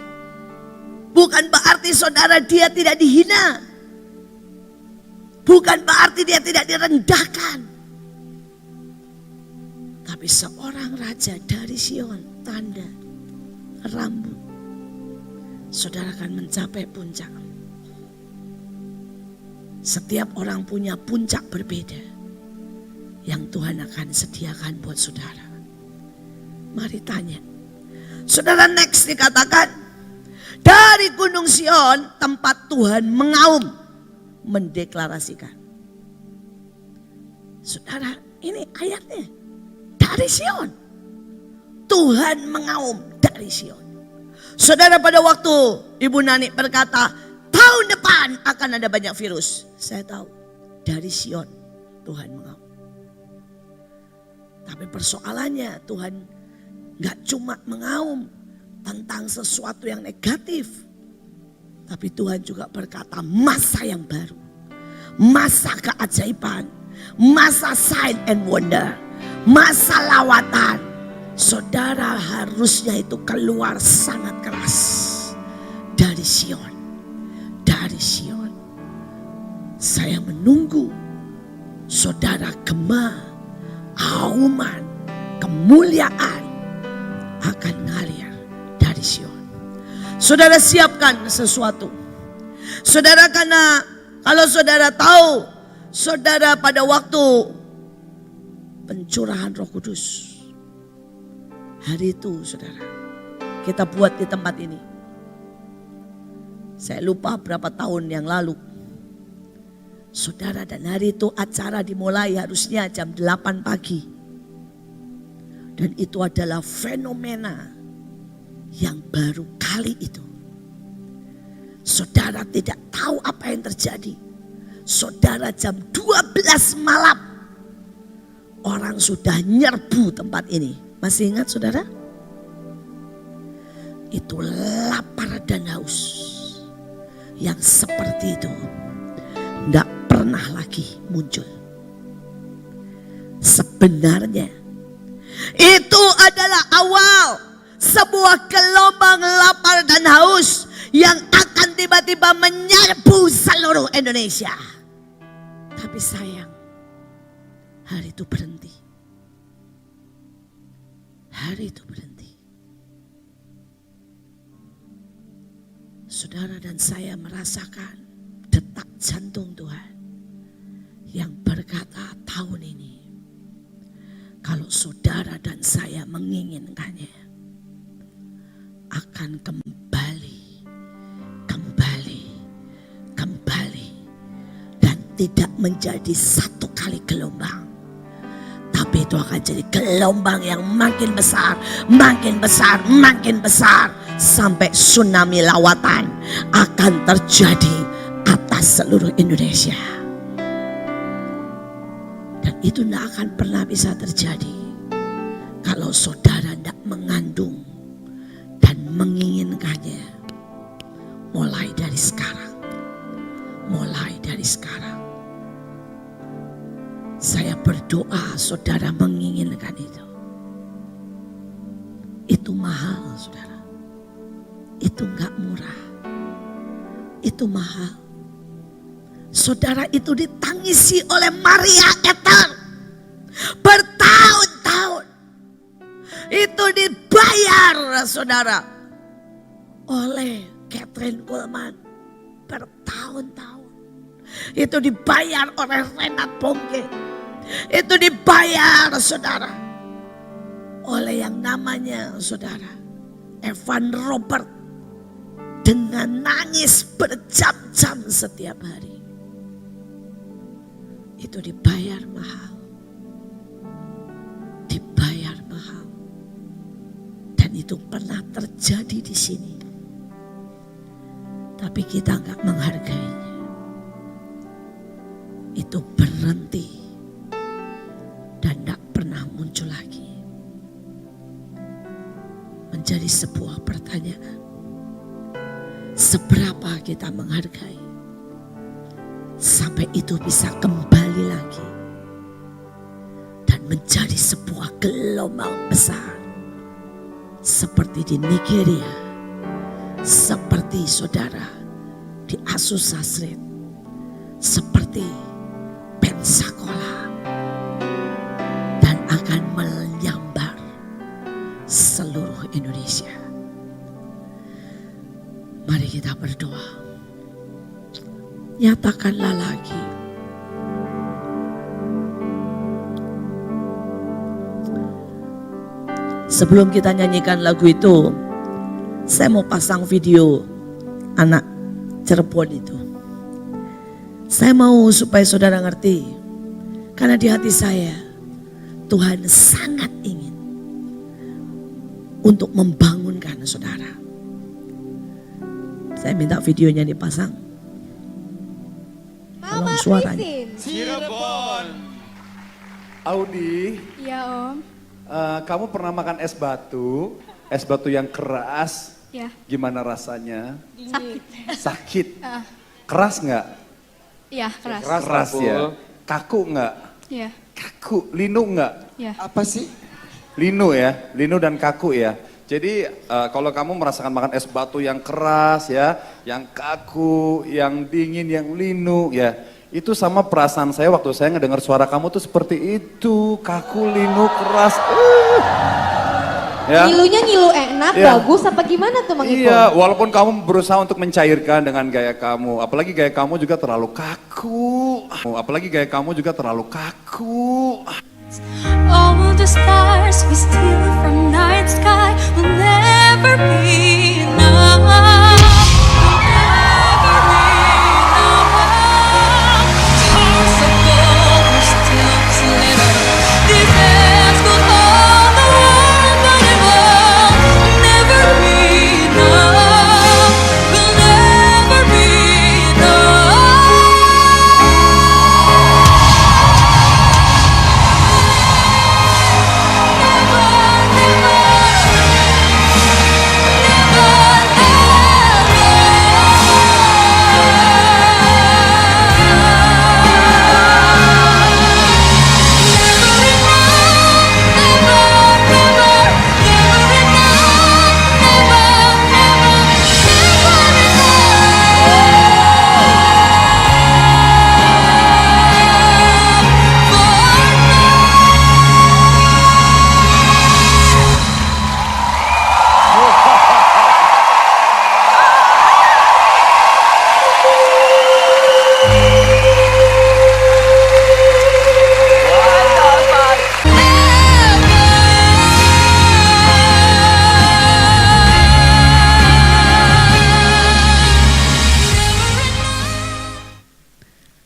Bukan berarti saudara dia tidak dihina. Bukan berarti dia tidak direndahkan. Tapi seorang raja dari Sion, tanda rambut, saudara akan mencapai puncak. Setiap orang punya puncak berbeda yang Tuhan akan sediakan buat saudara. Mari tanya. Saudara, next dikatakan, dari Gunung Sion tempat Tuhan mengaum, mendeklarasikan. Saudara, ini ayatnya. Dari Sion. Tuhan mengaum dari Sion. Saudara, pada waktu Ibu Nani berkata, tahun depan akan ada banyak virus. Saya tahu, dari Sion Tuhan mengaum. Tapi persoalannya, Tuhan gak cuma mengaum tentang sesuatu yang negatif. Tapi Tuhan juga berkata masa yang baru. Masa keajaiban. Masa sign and wonder. Masa lawatan. Saudara, harusnya itu keluar sangat keras. Dari Sion. Dari Sion. Saya menunggu saudara gema, auman, kemuliaan akan ngalir dari Sion. Saudara, siapkan sesuatu. Saudara, karena kalau saudara tahu, saudara pada waktu pencurahan Roh Kudus, hari itu saudara, kita buat di tempat ini. Saya lupa berapa tahun yang lalu. Saudara, dan hari itu acara dimulai harusnya jam 8 pagi. Dan itu adalah fenomena yang baru kali itu. Saudara tidak tahu apa yang terjadi. Saudara, jam 12 malam orang sudah nyerbu tempat ini. Masih ingat saudara? Itu lapar dan haus. yang seperti itu tidak pernah lagi muncul. Sebenarnya itu adalah awal sebuah gelombang lapar dan haus yang akan tiba-tiba menyerbu seluruh Indonesia. Tapi sayang, hari itu berhenti. Hari itu berhenti. Saudara dan saya merasakan detak jantung Tuhan yang berkata tahun ini, kalau saudara dan saya menginginkannya, akan kembali, dan tidak menjadi satu kali gelombang. Tapi itu akan jadi gelombang yang makin besar, makin besar, makin besar. Sampai tsunami lawatan akan terjadi atas seluruh Indonesia. Dan itu tidak akan pernah bisa terjadi kalau saudara tidak mengandung dan menginginkannya. Mulai dari sekarang. Mulai dari sekarang. Saya berdoa saudara menginginkan itu. Itu mahal saudara. Itu enggak murah. Itu mahal. Saudara, itu ditangisi oleh Maria Ether bertahun-tahun. Itu dibayar saudara oleh Kathryn Kuhlman bertahun-tahun. Itu dibayar oleh Renat Bongke. Itu dibayar saudara oleh yang namanya saudara Evan Robert dengan nangis berjam-jam setiap hari. Itu dibayar mahal. Dibayar mahal. Dan itu pernah terjadi di sini. Tapi kita enggak menghargainya. Itu berhenti dan enggak pernah muncul lagi. Menjadi sebuah pertanyaan. Seberapa kita menghargai sampai itu bisa kembali lagi dan menjadi sebuah gelombang besar seperti di Nigeria, seperti saudara di Azusa Street, seperti Pensacola, dan akan menyambar seluruh Indonesia. Mari kita berdoa. Nyatakanlah lagi. Sebelum kita nyanyikan lagu itu, saya mau pasang video anak Cirebon itu. Saya mau supaya saudara ngerti. Karena di hati saya, Tuhan sangat ingin untuk membangunkan saudara. Saya minta videonya dipasang. Tolong suaranya. Cirebon. Audi. Iya Om. Kamu pernah makan es batu yang keras. Ya. Gimana rasanya? Sakit. Sakit. Keras nggak? Iya keras. Keras ya. Kaku nggak? Iya. Kaku. Linu nggak? Iya. Apa sih? Linu ya. Linu dan kaku ya. Jadi kalau kamu merasakan makan es batu yang keras ya, yang kaku, yang dingin, yang linu ya, itu sama perasaan saya waktu saya ngedengar suara kamu tuh seperti itu, kaku, linu, keras. Ya. Ngilunya ngilu enak, Ya. bagus apa gimana tuh Mang Ipong? Iya, walaupun kamu berusaha untuk mencairkan dengan gaya kamu, apalagi gaya kamu juga terlalu kaku, All the stars we steal from night sky will never be enough. Will never be enough. Tears of gold are still glitter. These hands will hold the world, but it will never be enough. Will never be enough. Never, never.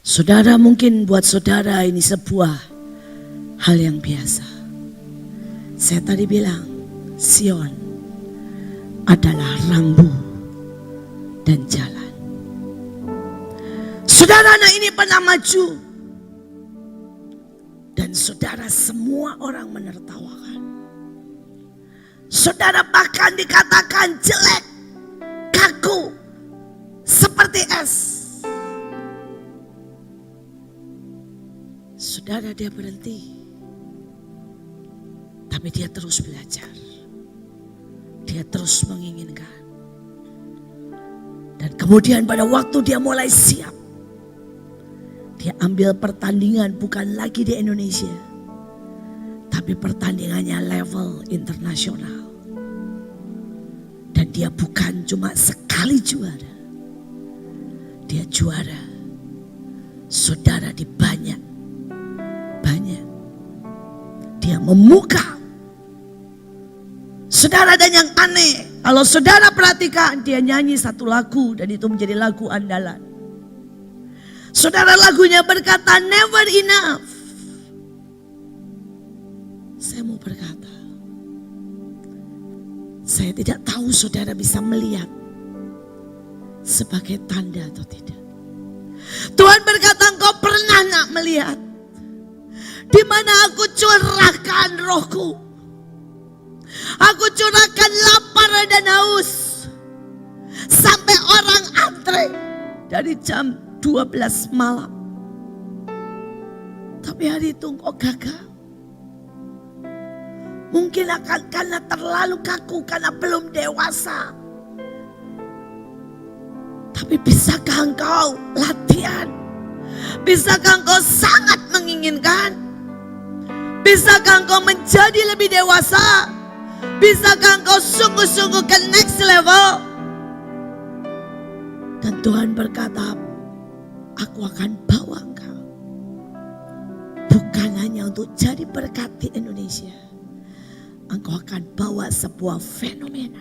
Saudara, mungkin buat saudara ini sebuah hal yang biasa. Saya tadi bilang, Sion adalah rambu dan jalan. Saudara, anak ini pernah maju. Dan saudara, semua orang menertawakan. Saudara bahkan dikatakan jelek, kaku, seperti es. Saudara, dia berhenti. Tapi dia terus belajar. Dia terus menginginkan. Dan kemudian pada waktu dia mulai siap, dia ambil pertandingan bukan lagi di Indonesia, tapi pertandingannya level internasional. Dan dia bukan cuma sekali juara. Dia juara, saudara, di banyak. Dia memukau. Saudara, dan yang aneh, kalau saudara perhatikan, dia nyanyi satu lagu dan itu menjadi lagu andalan. Saudara, lagunya berkata never enough. Saya mau berkata, saya tidak tahu saudara bisa melihat sebagai tanda atau tidak. Tuhan berkata, engkau pernah nak melihat di mana aku curahkan rohku. Aku curahkan lapar dan haus sampai orang antre dari jam 12 malam. Tapi hari itu engkau gagal. Mungkin akan karena terlalu kaku, karena belum dewasa. Tapi bisakah engkau latihan? Bisakah engkau sangat menginginkan? Bisakah engkau menjadi lebih dewasa? Bisakah engkau sungguh-sungguh ke next level? Dan Tuhan berkata, aku akan bawa engkau. Bukan hanya untuk jadi berkat di Indonesia. Engkau akan bawa sebuah fenomena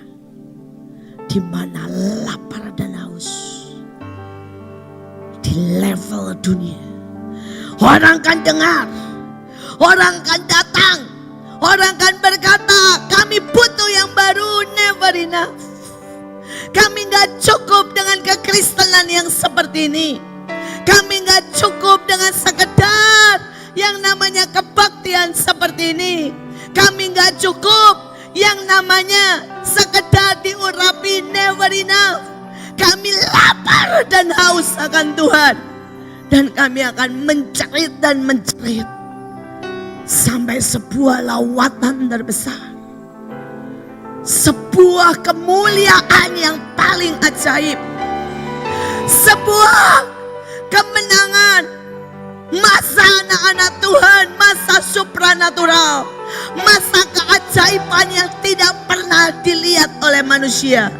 di mana lapar dan haus di level dunia. Orang akan dengar, orang akan datang, orang akan berkata, kami butuh yang baru, never enough. Kami gak cukup dengan kekristenan yang seperti ini. Kami gak cukup dengan sekedar yang namanya kebaktian seperti ini. Kami gak cukup yang namanya sekedar diurapi, never enough. Kami lapar dan haus akan Tuhan. Dan kami akan mencerit dan mencerit sampai sebuah lawatan terbesar. Sebuah kemuliaan yang paling ajaib. Sebuah kemenangan. Masa anak-anak Tuhan, masa supranatural. Masa keajaiban yang tidak pernah dilihat oleh manusia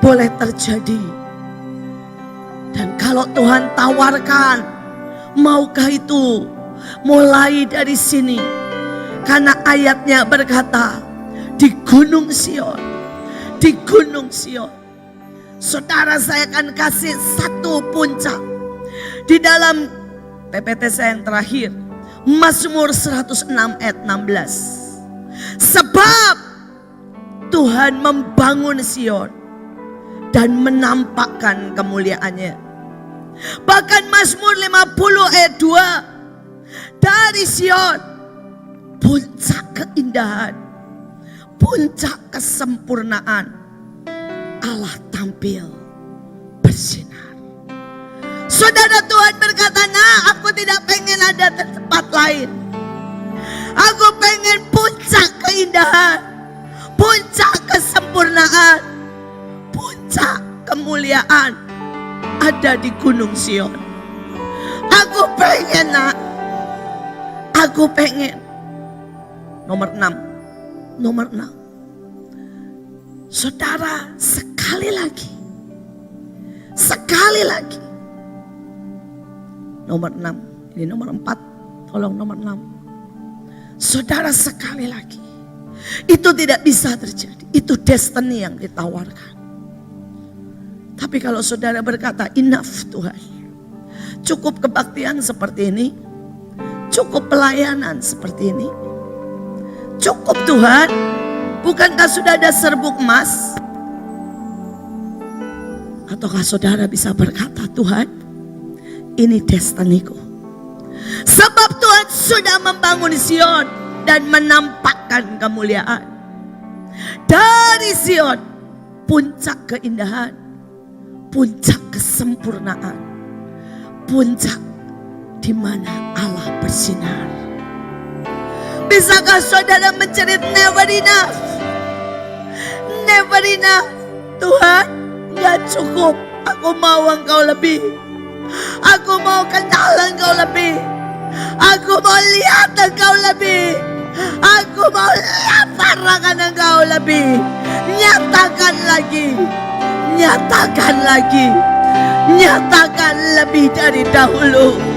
boleh terjadi. Dan kalau Tuhan tawarkan, maukah itu mulai dari sini? Karena ayatnya berkata, di Gunung Sion, di Gunung Sion. Saudara, saya akan kasih satu puncak di dalam PPT saya yang terakhir, Mazmur 106 ayat 16. Sebab Tuhan membangun Sion dan menampakkan kemuliaannya. Bahkan Mazmur 50 ayat 2, dari Sion puncak keindahan, puncak kesempurnaan, Allah tampil bersinar. Saudara, Tuhan berkata, nah, aku tidak pengen ada tempat lain. Aku pengen puncak keindahan, puncak kesempurnaan, puncak kemuliaan ada di Gunung Sion. Aku pengen, nak. Aku pengen. Nomor 6. Nomor 6. Saudara, sekali lagi. Sekali lagi. Nomor 6. Ini nomor 4. Tolong nomor 6. Saudara, sekali lagi. Itu tidak bisa terjadi. Itu destiny yang ditawarkan. Tapi kalau saudara berkata, enough Tuhan. Cukup kebaktian seperti ini? Cukup pelayanan seperti ini? Cukup Tuhan? Bukankah sudah ada serbuk emas? Ataukah saudara bisa berkata, Tuhan, ini destiniku. Sebab Tuhan sudah membangun Sion dan menampakkan kemuliaan. Dari Sion, puncak keindahan, puncak kesempurnaan, puncak di mana Allah bersinar. Bisakah saudara mencerit never enough? Never enough. Tuhan, gak cukup. Aku mau Engkau lebih. Aku mau kenal Engkau lebih. Aku mau lihat Engkau lebih. Aku mau laparkan Engkau lebih. Nyatakan lagi. Nyatakan lagi. Nyatakan lebih dari dahulu.